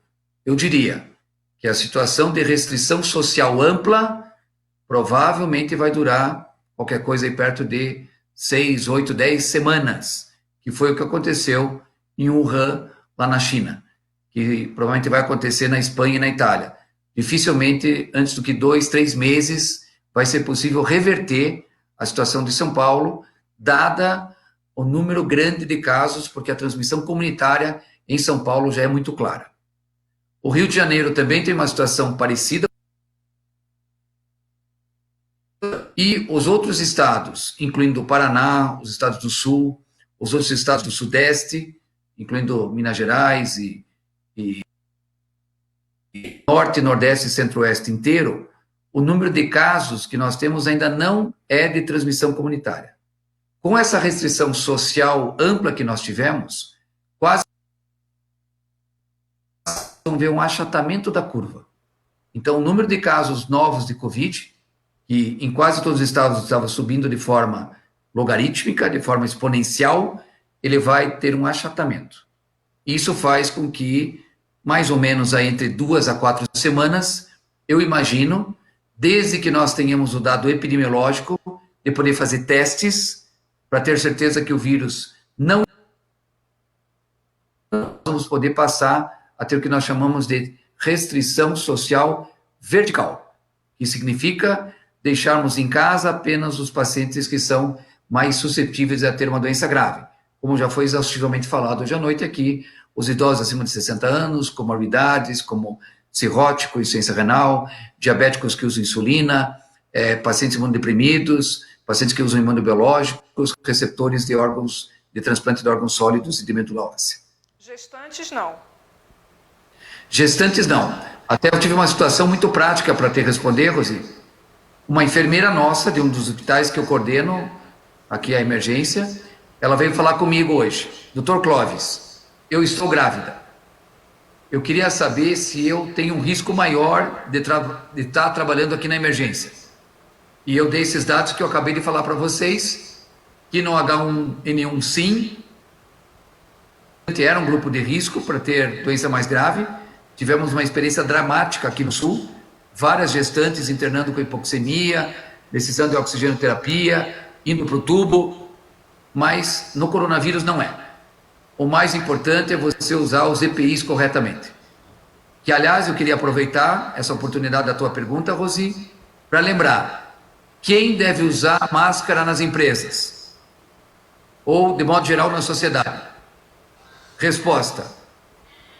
eu diria que a situação de restrição social ampla provavelmente vai durar qualquer coisa aí perto de 6, 8, 10 semanas, que foi o que aconteceu em Wuhan, lá na China, que provavelmente vai acontecer na Espanha e na Itália. Dificilmente, antes do que 2, 3 meses, vai ser possível reverter a situação de São Paulo, dada o número grande de casos, porque a transmissão comunitária em São Paulo já é muito clara. O Rio de Janeiro também tem uma situação parecida, e os outros estados, incluindo o Paraná, os estados do Sul, os outros estados do Sudeste, incluindo Minas Gerais e Norte, Nordeste e Centro-Oeste inteiro, o número de casos que nós temos ainda não é de transmissão comunitária. Com essa restrição social ampla que nós tivemos, quase vamos ver um achatamento da curva. Então, o número de casos novos de Covid, que em quase todos os estados estava subindo de forma logarítmica, de forma exponencial, ele vai ter um achatamento. Isso faz com que, mais ou menos aí entre 2 a 4 semanas, eu imagino, desde que nós tenhamos o dado epidemiológico, de poder fazer testes, para ter certeza que o vírus não vamos poder passar a ter o que nós chamamos de restrição social vertical, que significa deixarmos em casa apenas os pacientes que são mais suscetíveis a ter uma doença grave. Como já foi exaustivamente falado hoje à noite aqui, os idosos acima de 60 anos, comorbidades, como cirrótico, insuficiência renal, diabéticos que usam insulina, pacientes imunodeprimidos, pacientes que usam imunobiológicos, receptores de órgãos, de transplante de órgãos sólidos e de medula óssea. Gestantes, não. Gestantes, não. Até eu tive uma situação muito prática para te responder, Rosi. Uma enfermeira nossa, de um dos hospitais que eu coordeno, aqui a emergência, ela veio falar comigo hoje. Doutor Clóvis, eu estou grávida. Eu queria saber se eu tenho um risco maior de estar trabalhando aqui na emergência. E eu dei esses dados que eu acabei de falar para vocês, que no H1N1 sim, era um grupo de risco para ter doença mais grave. Tivemos uma experiência dramática aqui no Sul, várias gestantes internando com hipoxemia, precisando de oxigenoterapia, indo para o tubo, mas no coronavírus não é. O mais importante é você usar os EPIs corretamente. Que, aliás, eu queria aproveitar essa oportunidade da tua pergunta, Rosi, para lembrar, quem deve usar máscara nas empresas? Ou, de modo geral, na sociedade? Resposta,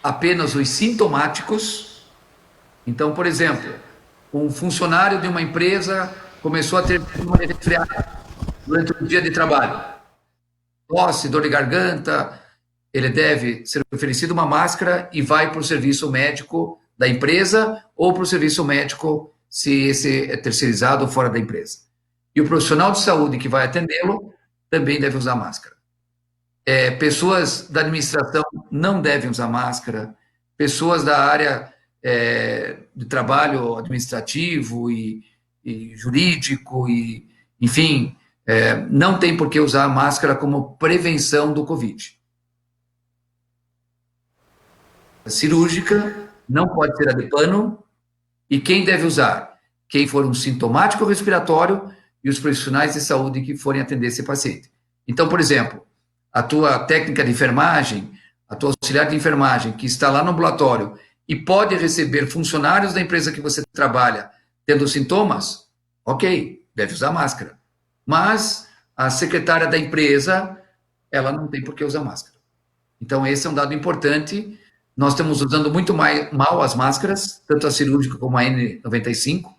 apenas os sintomáticos. Então, por exemplo, um funcionário de uma empresa começou a ter uma resfriada durante o dia de trabalho. Tosse, dor de garganta, ele deve ser oferecido uma máscara e vai para o serviço médico da empresa ou para o serviço médico, se esse é terceirizado ou fora da empresa. E o profissional de saúde que vai atendê-lo também deve usar máscara. Pessoas da administração não devem usar máscara, pessoas da área de trabalho administrativo e jurídico, enfim, não tem por que usar máscara como prevenção do Covid. A cirúrgica não pode ser a de pano, e quem deve usar? Quem for um sintomático respiratório e os profissionais de saúde que forem atender esse paciente. Então, por exemplo, a tua técnica de enfermagem, a tua auxiliar de enfermagem, que está lá no ambulatório e pode receber funcionários da empresa que você trabalha tendo sintomas, ok, deve usar máscara. Mas a secretária da empresa, ela não tem por que usar máscara. Então, esse é um dado importante. Nós estamos usando muito mal as máscaras, tanto a cirúrgica como a N95.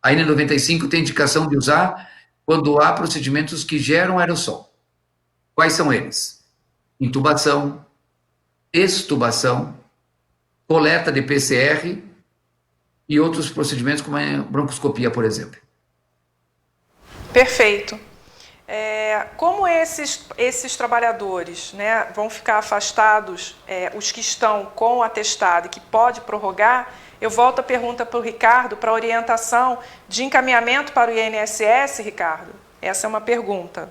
A N95 tem indicação de usar quando há procedimentos que geram aerossol. Quais são eles? Intubação, extubação, coleta de PCR e outros procedimentos como a broncoscopia, por exemplo. Perfeito. Como esses trabalhadores, né, vão ficar afastados, os que estão com o atestado e que pode prorrogar, eu volto a pergunta para o Ricardo, para a orientação de encaminhamento para o INSS, Ricardo. Essa é uma pergunta.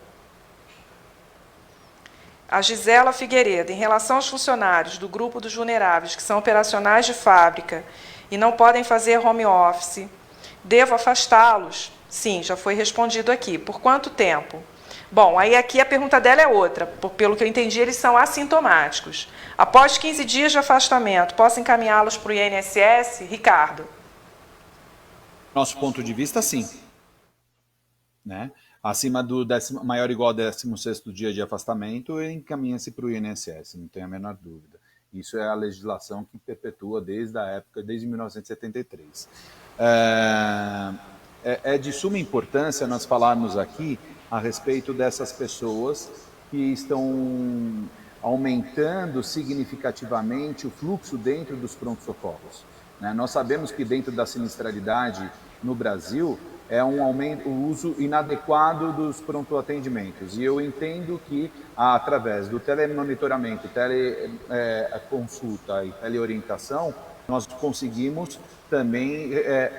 A Gisela Figueiredo, em relação aos funcionários do grupo dos vulneráveis, que são operacionais de fábrica e não podem fazer home office, devo afastá-los? Sim, já foi respondido aqui. Por quanto tempo? Bom, aí aqui a pergunta dela é outra. Pelo que eu entendi, eles são assintomáticos. Após 15 dias de afastamento, posso encaminhá-los para o INSS? Ricardo. Nosso ponto de vista, sim. Né? Acima do maior ou igual ao 16º dia de afastamento, encaminha-se para o INSS, não tem a menor dúvida. Isso é a legislação que perpetua desde 1973. É de suma importância nós falarmos aqui a respeito dessas pessoas que estão aumentando significativamente o fluxo dentro dos pronto-socorros. Né? Nós sabemos que dentro da sinistralidade no Brasil é o uso inadequado dos pronto-atendimentos. E eu entendo que, através do telemonitoramento, teleconsulta e teleorientação, nós conseguimos também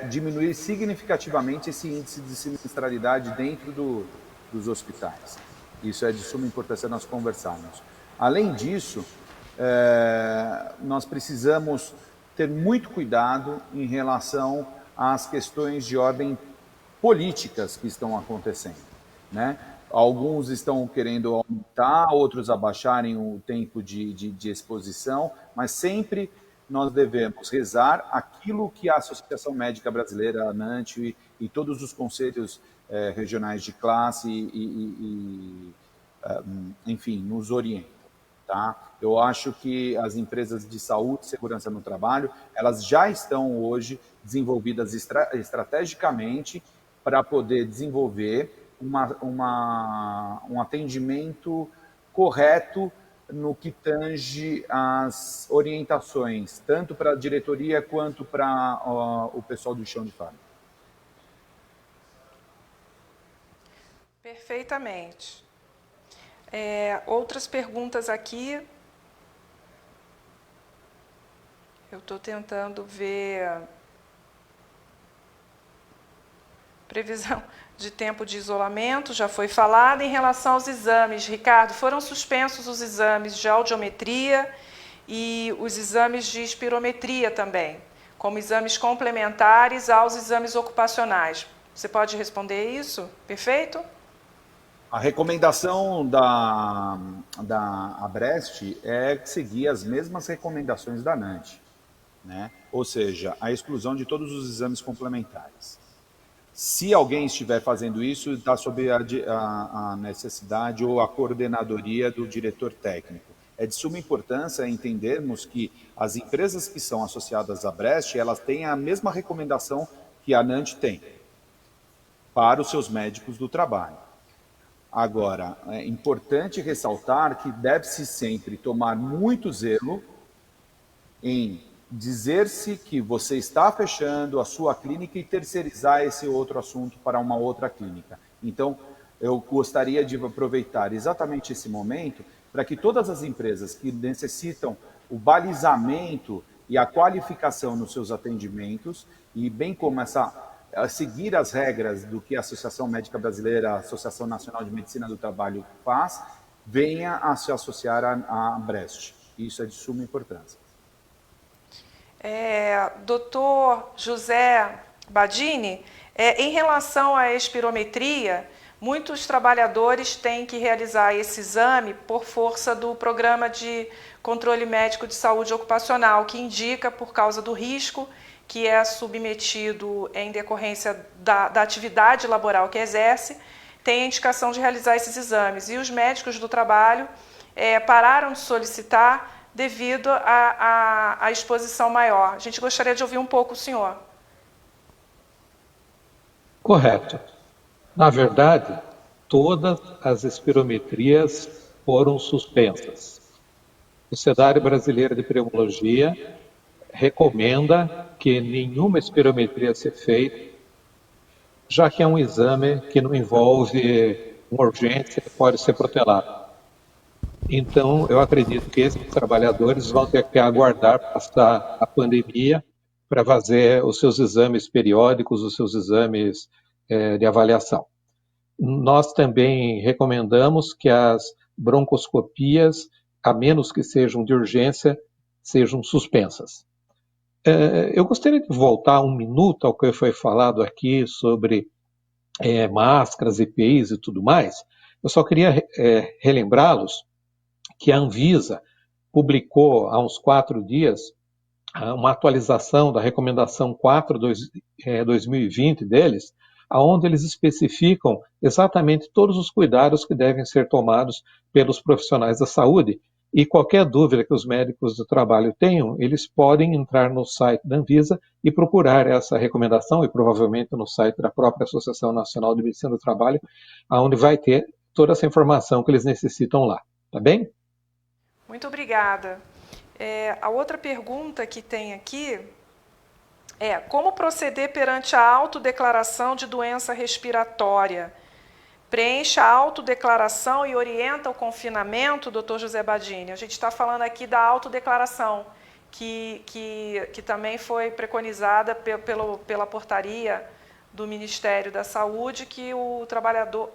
diminuir significativamente esse índice de sinistralidade dentro dos hospitais. Isso é de suma importância nós conversarmos. Além disso, nós precisamos ter muito cuidado em relação às questões de ordem políticas que estão acontecendo, né? Alguns estão querendo aumentar, outros abaixarem o tempo de exposição, mas sempre nós devemos rezar aquilo que a Associação Médica Brasileira, a ANANT, e todos os conselhos regionais de classe, enfim, nos orientam. Tá? Eu acho que as empresas de saúde e segurança no trabalho, elas já estão hoje desenvolvidas estrategicamente para poder desenvolver um atendimento correto no que tange as orientações, tanto para a diretoria quanto para o pessoal do chão de fábrica. Perfeitamente. Outras perguntas aqui. Eu estou tentando ver... Previsão de tempo de isolamento, já foi falado. Em relação aos exames, Ricardo, foram suspensos os exames de audiometria e os exames de espirometria também, como exames complementares aos exames ocupacionais. Você pode responder isso? Perfeito? A recomendação da Abrest é seguir as mesmas recomendações da ANANT, né? Ou seja, a exclusão de todos os exames complementares. Se alguém estiver fazendo isso, está sob a necessidade ou a coordenadoria do diretor técnico. É de suma importância entendermos que as empresas que são associadas à Abrest, elas têm a mesma recomendação que a ANANT tem para os seus médicos do trabalho. Agora, é importante ressaltar que deve-se sempre tomar muito zelo em dizer-se que você está fechando a sua clínica e terceirizar esse outro assunto para uma outra clínica. Então, eu gostaria de aproveitar exatamente esse momento para que todas as empresas que necessitam o balizamento e a qualificação nos seus atendimentos, e bem como seguir as regras do que a Associação Médica Brasileira, a Associação Nacional de Medicina do Trabalho faz, venha a se associar à Abrest. Isso é de suma importância. Doutor José Badini, em relação à espirometria, muitos trabalhadores têm que realizar esse exame por força do Programa de Controle Médico de Saúde Ocupacional, que indica, por causa do risco que é submetido em decorrência da atividade laboral que exerce, tem a indicação de realizar esses exames. E os médicos do trabalho pararam de solicitar devido à exposição maior. A gente gostaria de ouvir um pouco o senhor. Correto. Na verdade, todas as espirometrias foram suspensas. A Sociedade Brasileira de Pneumologia recomenda que nenhuma espirometria seja feita, já que é um exame que não envolve uma urgência pode ser protelado. Então, eu acredito que esses trabalhadores vão ter que aguardar passar a pandemia para fazer os seus exames periódicos, os seus exames de avaliação. Nós também recomendamos que as broncoscopias, a menos que sejam de urgência, sejam suspensas. Eu gostaria de voltar um minuto ao que foi falado aqui sobre máscaras, EPIs e tudo mais. Eu só queria relembrá-los que a Anvisa publicou há uns 4 dias uma atualização da recomendação 4/2020 deles, onde eles especificam exatamente todos os cuidados que devem ser tomados pelos profissionais da saúde. E qualquer dúvida que os médicos do trabalho tenham, eles podem entrar no site da Anvisa e procurar essa recomendação, e provavelmente no site da própria Associação Nacional de Medicina do Trabalho, onde vai ter toda essa informação que eles necessitam lá. Tá bem? Muito obrigada. A outra pergunta que tem aqui é: como proceder perante a autodeclaração de doença respiratória? Preencha a autodeclaração e orienta o confinamento, doutor José Badini? A gente está falando aqui da autodeclaração, que também foi preconizada pela portaria do Ministério da Saúde, que o trabalhador...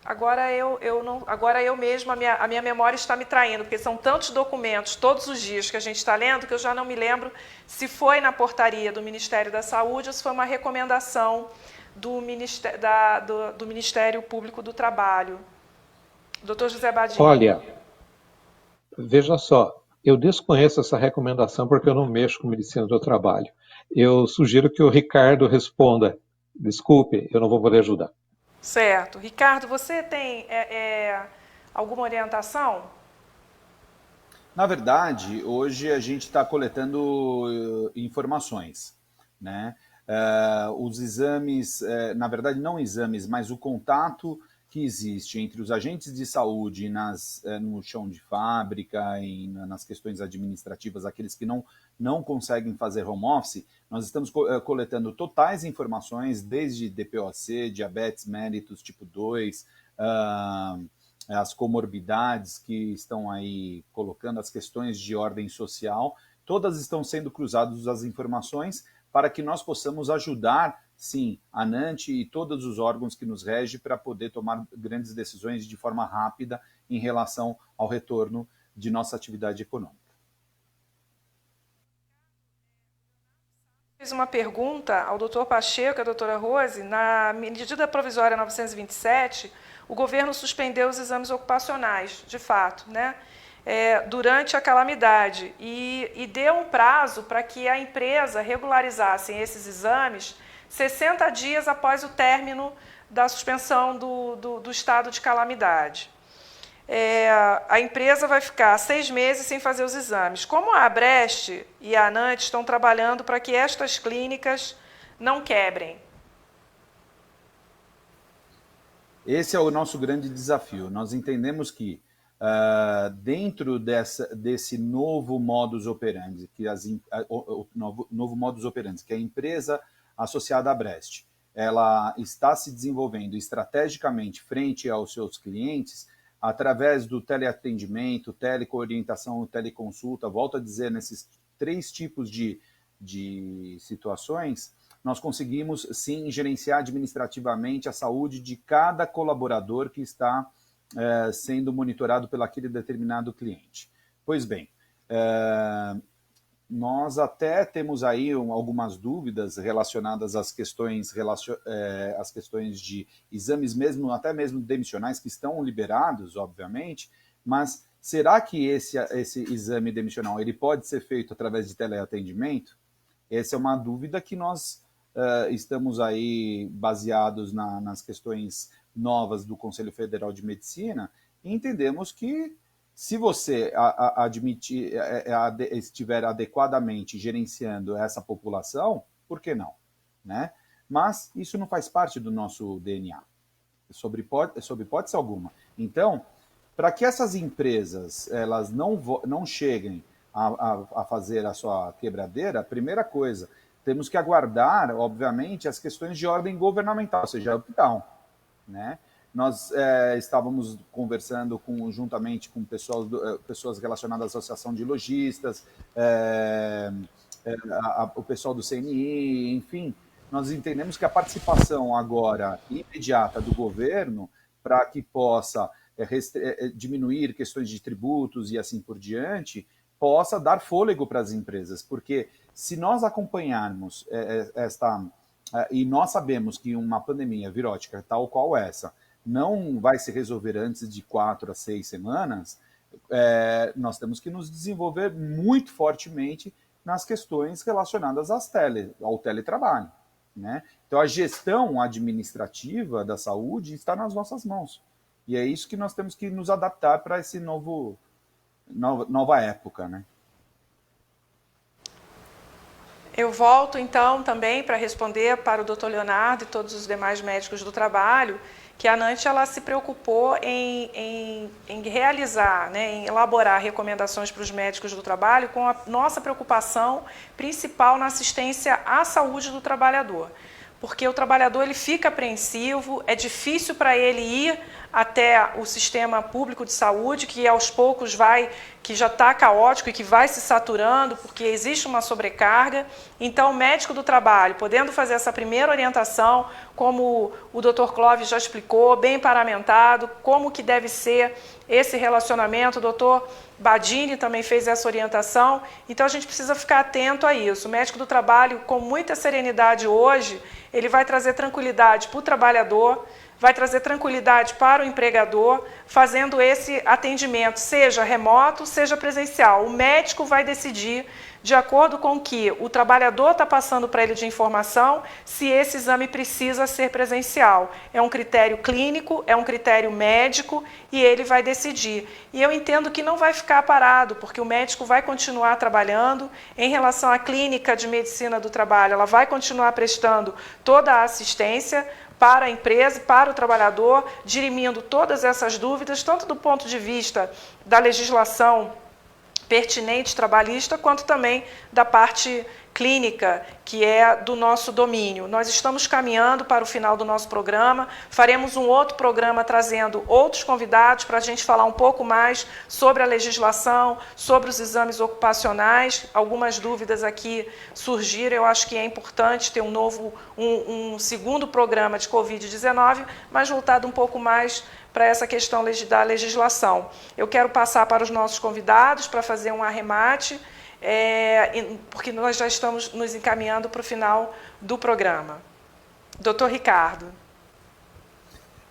Agora eu mesma, a minha memória está me traindo, porque são tantos documentos todos os dias que a gente está lendo, que eu já não me lembro se foi na portaria do Ministério da Saúde ou se foi uma recomendação do Ministério Público do Trabalho. Doutor José Badini. Olha, veja só, eu desconheço essa recomendação porque eu não mexo com medicina do trabalho. Eu sugiro que o Ricardo responda. Desculpe, eu não vou poder ajudar. Certo. Ricardo, você tem alguma orientação? Na verdade, hoje a gente está coletando informações, né? Os exames, na verdade não exames, mas o contato que existe entre os agentes de saúde no chão de fábrica e nas questões administrativas, aqueles que não conseguem fazer home office, nós estamos coletando totais informações, desde DPOC, diabetes mellitus tipo 2, as comorbidades que estão aí colocando, as questões de ordem social, todas estão sendo cruzadas as informações para que nós possamos ajudar, sim, a ANANT e todos os órgãos que nos regem para poder tomar grandes decisões de forma rápida em relação ao retorno de nossa atividade econômica. Fiz uma pergunta ao doutor Pacheco e à doutora Rose. Na medida provisória 927, o governo suspendeu os exames ocupacionais, de fato, né? Durante a calamidade, e deu um prazo para que a empresa regularizasse esses exames 60 dias após o término da suspensão do estado de calamidade. A empresa vai ficar 6 meses sem fazer os exames. Como a Abreste e a ANANT estão trabalhando para que estas clínicas não quebrem? Esse é o nosso grande desafio. Nós entendemos que dentro desse novo modus operandi, novo modus operandi, que a empresa associada à Abreste, ela está se desenvolvendo estrategicamente frente aos seus clientes, através do teleatendimento, telecoorientação, teleconsulta, volto a dizer, nesses 3 tipos de situações, nós conseguimos, sim, gerenciar administrativamente a saúde de cada colaborador que está sendo monitorado pelo aquele determinado cliente. Pois bem, nós até temos aí algumas dúvidas relacionadas às questões de exames mesmo, até mesmo demissionais, que estão liberados, obviamente, mas será que esse exame demissional ele pode ser feito através de teleatendimento? Essa é uma dúvida que nós estamos aí baseados nas questões novas do Conselho Federal de Medicina, e entendemos que se você estiver adequadamente gerenciando essa população, por que não? Né? Mas isso não faz parte do nosso DNA, sob hipótese alguma. Então, para que essas empresas elas não cheguem a fazer a sua quebradeira, a primeira coisa, temos que aguardar, obviamente, as questões de ordem governamental, ou seja, lockdown, né? Nós estávamos conversando juntamente com pessoas relacionadas à Associação de Lojistas, o pessoal do CNI, enfim. Nós entendemos que a participação agora imediata do governo para que possa diminuir questões de tributos e assim por diante, possa dar fôlego para as empresas, porque se nós acompanharmos e nós sabemos que uma pandemia virótica tal qual essa não vai se resolver antes de 4 a 6 semanas, nós temos que nos desenvolver muito fortemente nas questões relacionadas ao teletrabalho, né? Então, a gestão administrativa da saúde está nas nossas mãos. E é isso que nós temos que nos adaptar para esse nova época, né? Eu volto, então, também para responder para o Dr. Leonardo e todos os demais médicos do trabalho, que a ANANT ela se preocupou em realizar, né, em elaborar recomendações para os médicos do trabalho com a nossa preocupação principal na assistência à saúde do trabalhador. Porque o trabalhador ele fica apreensivo, é difícil para ele ir até o sistema público de saúde, que aos poucos que já está caótico e que vai se saturando, porque existe uma sobrecarga. Então, o médico do trabalho, podendo fazer essa primeira orientação, como o Dr. Clóvis já explicou, bem paramentado, como que deve ser esse relacionamento, o Dr. Badini também fez essa orientação, então a gente precisa ficar atento a isso. O médico do trabalho, com muita serenidade hoje, ele vai trazer tranquilidade para o trabalhador, vai trazer tranquilidade para o empregador, fazendo esse atendimento, seja remoto, seja presencial. O médico vai decidir, de acordo com o que o trabalhador está passando para ele de informação, se esse exame precisa ser presencial. É um critério clínico, é um critério médico e ele vai decidir. E eu entendo que não vai ficar parado, porque o médico vai continuar trabalhando. Em relação à clínica de medicina do trabalho, ela vai continuar prestando toda a assistência para a empresa, para o trabalhador, dirimindo todas essas dúvidas, tanto do ponto de vista da legislação pertinente trabalhista, quanto também da parte clínica, que é do nosso domínio. Nós estamos caminhando para o final do nosso programa, faremos um outro programa trazendo outros convidados para a gente falar um pouco mais sobre a legislação, sobre os exames ocupacionais. Algumas dúvidas aqui surgiram, eu acho que é importante ter um segundo programa de Covid-19, mas voltado um pouco mais para essa questão da legislação. Eu quero passar para os nossos convidados para fazer um arremate, porque nós já estamos nos encaminhando para o final do programa. Doutor Ricardo.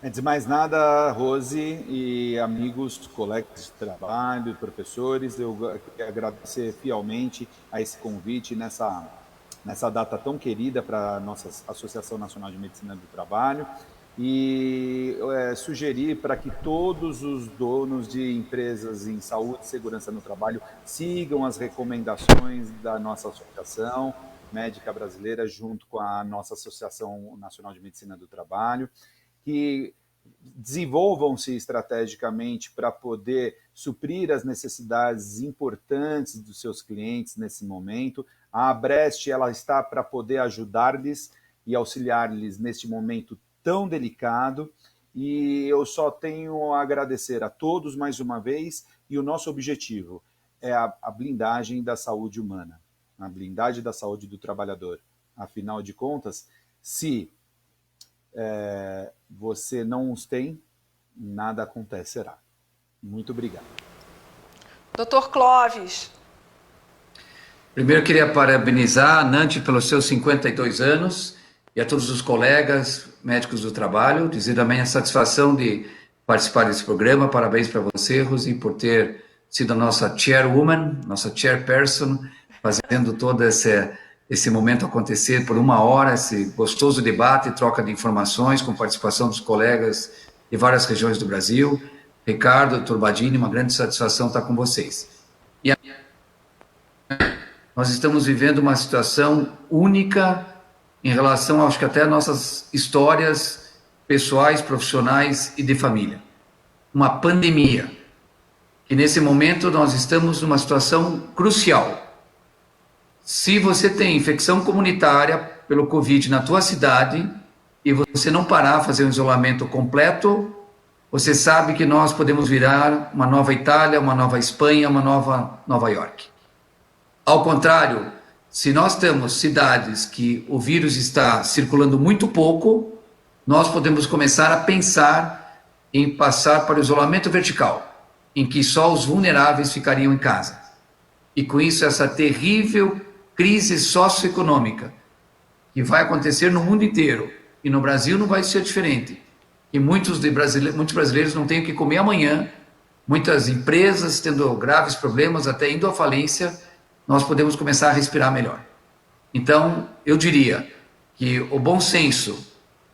Antes de mais nada, Rose e amigos, colegas de trabalho, professores, eu quero agradecer fielmente a esse convite nessa data tão querida para a nossa Associação Nacional de Medicina do Trabalho e sugerir para que todos os donos de empresas em saúde e segurança no trabalho sigam as recomendações da nossa Associação Médica Brasileira junto com a nossa Associação Nacional de Medicina do Trabalho, que desenvolvam-se estrategicamente para poder suprir as necessidades importantes dos seus clientes nesse momento. A Abreste ela está para poder ajudar-lhes e auxiliar-lhes neste momento tão delicado, e eu só tenho a agradecer a todos mais uma vez, e o nosso objetivo é a blindagem da saúde humana, a blindagem da saúde do trabalhador. Afinal de contas, se você não os tem, nada acontecerá. Muito obrigado. Dr. Clóvis. Primeiro, queria parabenizar a ANANT pelos seus 52 anos e a todos os colegas médicos do trabalho, dizer também a satisfação de participar desse programa. Parabéns para você, Rosi, por ter sido a nossa chairwoman, nossa chairperson, fazendo todo esse momento acontecer por 1 hora, esse gostoso debate e troca de informações com participação dos colegas de várias regiões do Brasil. Ricardo, Dr. Badini, uma grande satisfação estar com vocês. E nós estamos vivendo uma situação única em relação, acho que até nossas histórias pessoais, profissionais e de família. Uma pandemia. E nesse momento nós estamos numa situação crucial. Se você tem infecção comunitária pelo Covid na tua cidade, e você não parar a fazer um isolamento completo, você sabe que nós podemos virar uma nova Itália, uma nova Espanha, uma nova Nova York. Ao contrário, se nós temos cidades que o vírus está circulando muito pouco, nós podemos começar a pensar em passar para o isolamento vertical, em que só os vulneráveis ficariam em casa. E com isso, essa terrível crise socioeconômica que vai acontecer no mundo inteiro, e no Brasil não vai ser diferente. E muitos brasileiros não têm o que comer amanhã, muitas empresas tendo graves problemas, até indo à falência, nós podemos começar a respirar melhor. Então, eu diria que o bom senso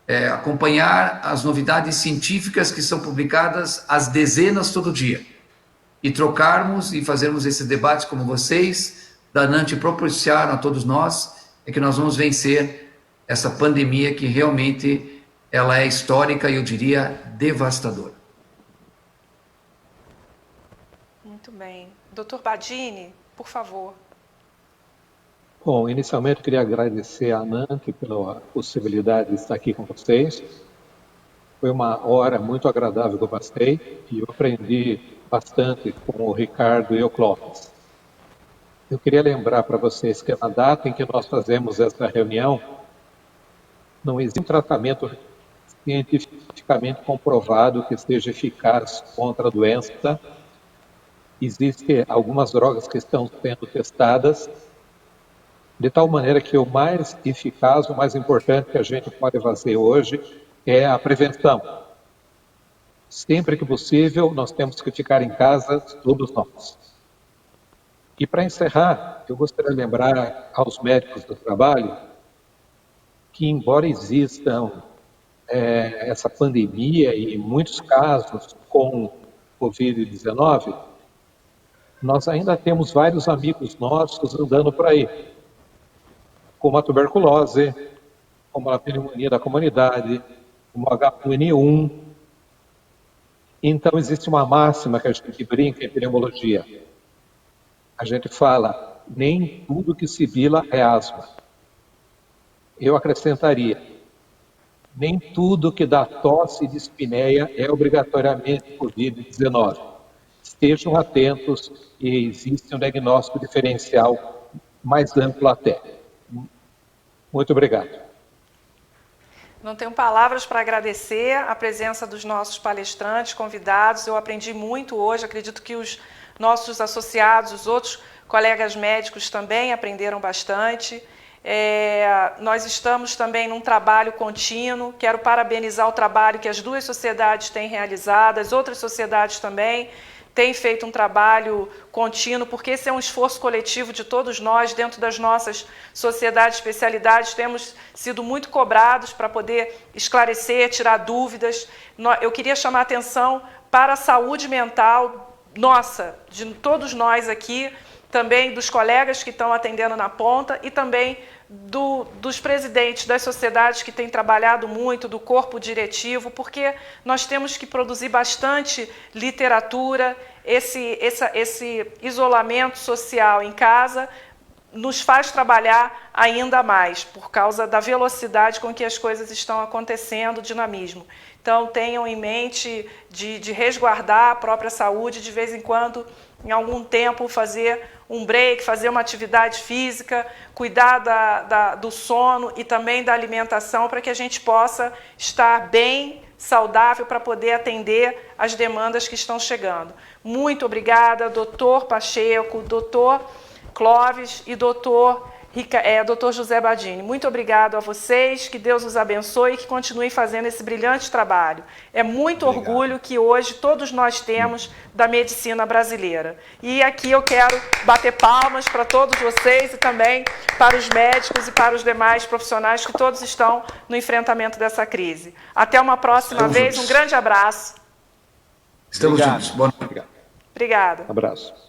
é acompanhar as novidades científicas que são publicadas às dezenas todo dia, e trocarmos e fazermos esses debates como vocês, da ANANT proporcionaram a todos nós, é que nós vamos vencer essa pandemia que realmente ela é histórica e eu diria devastadora. Muito bem. Dr. Badini, por favor. Bom, inicialmente eu queria agradecer a ANANT pela possibilidade de estar aqui com vocês. Foi uma hora muito agradável que eu passei e eu aprendi bastante com o Ricardo e o Clóvis. Eu queria lembrar para vocês que na data em que nós fazemos essa reunião, não existe um tratamento cientificamente comprovado que seja eficaz contra a doença. Existem algumas drogas que estão sendo testadas, de tal maneira que o mais eficaz, o mais importante que a gente pode fazer hoje é a prevenção. Sempre que possível, nós temos que ficar em casa, todos nós. E para encerrar, eu gostaria de lembrar aos médicos do trabalho que, embora existam essa pandemia e muitos casos com Covid-19, nós ainda temos vários amigos nossos andando por aí, como a tuberculose, como a pneumonia da comunidade, como o H1N1. Então, existe uma máxima que a gente brinca em pneumologia. A gente fala, nem tudo que sibila é asma. Eu acrescentaria, nem tudo que dá tosse e dispneia é obrigatoriamente Covid-19. Estejam atentos e existe um diagnóstico diferencial mais amplo até. Muito obrigado. Não tenho palavras para agradecer a presença dos nossos palestrantes, convidados. Eu aprendi muito hoje, acredito que os nossos associados, os outros colegas médicos também aprenderam bastante. Nós estamos também num trabalho contínuo, quero parabenizar o trabalho que as duas sociedades têm realizado, as outras sociedades também têm feito um trabalho contínuo, porque esse é um esforço coletivo de todos nós, dentro das nossas sociedades, especialidades, temos sido muito cobrados para poder esclarecer, tirar dúvidas. Eu queria chamar a atenção para a saúde mental nossa, de todos nós aqui, também dos colegas que estão atendendo na ponta e também dos presidentes das sociedades que têm trabalhado muito, do corpo diretivo, porque nós temos que produzir bastante literatura. Esse isolamento social em casa nos faz trabalhar ainda mais, por causa da velocidade com que as coisas estão acontecendo, o dinamismo. Então, tenham em mente de resguardar a própria saúde, de vez em quando, em algum tempo, fazer um break, fazer uma atividade física, cuidar do sono e também da alimentação, para que a gente possa estar bem, saudável, para poder atender as demandas que estão chegando. Muito obrigada, doutor Pacheco, doutor Clóvis e doutor José Badini. Muito obrigado a vocês, que Deus os abençoe e que continuem fazendo esse brilhante trabalho. É muito orgulho que hoje todos nós temos da medicina brasileira. E aqui eu quero bater palmas para todos vocês e também para os médicos e para os demais profissionais que todos estão no enfrentamento dessa crise. Até uma próxima vez, um grande abraço. Estamos juntos. Boa noite. Obrigada. Abraço.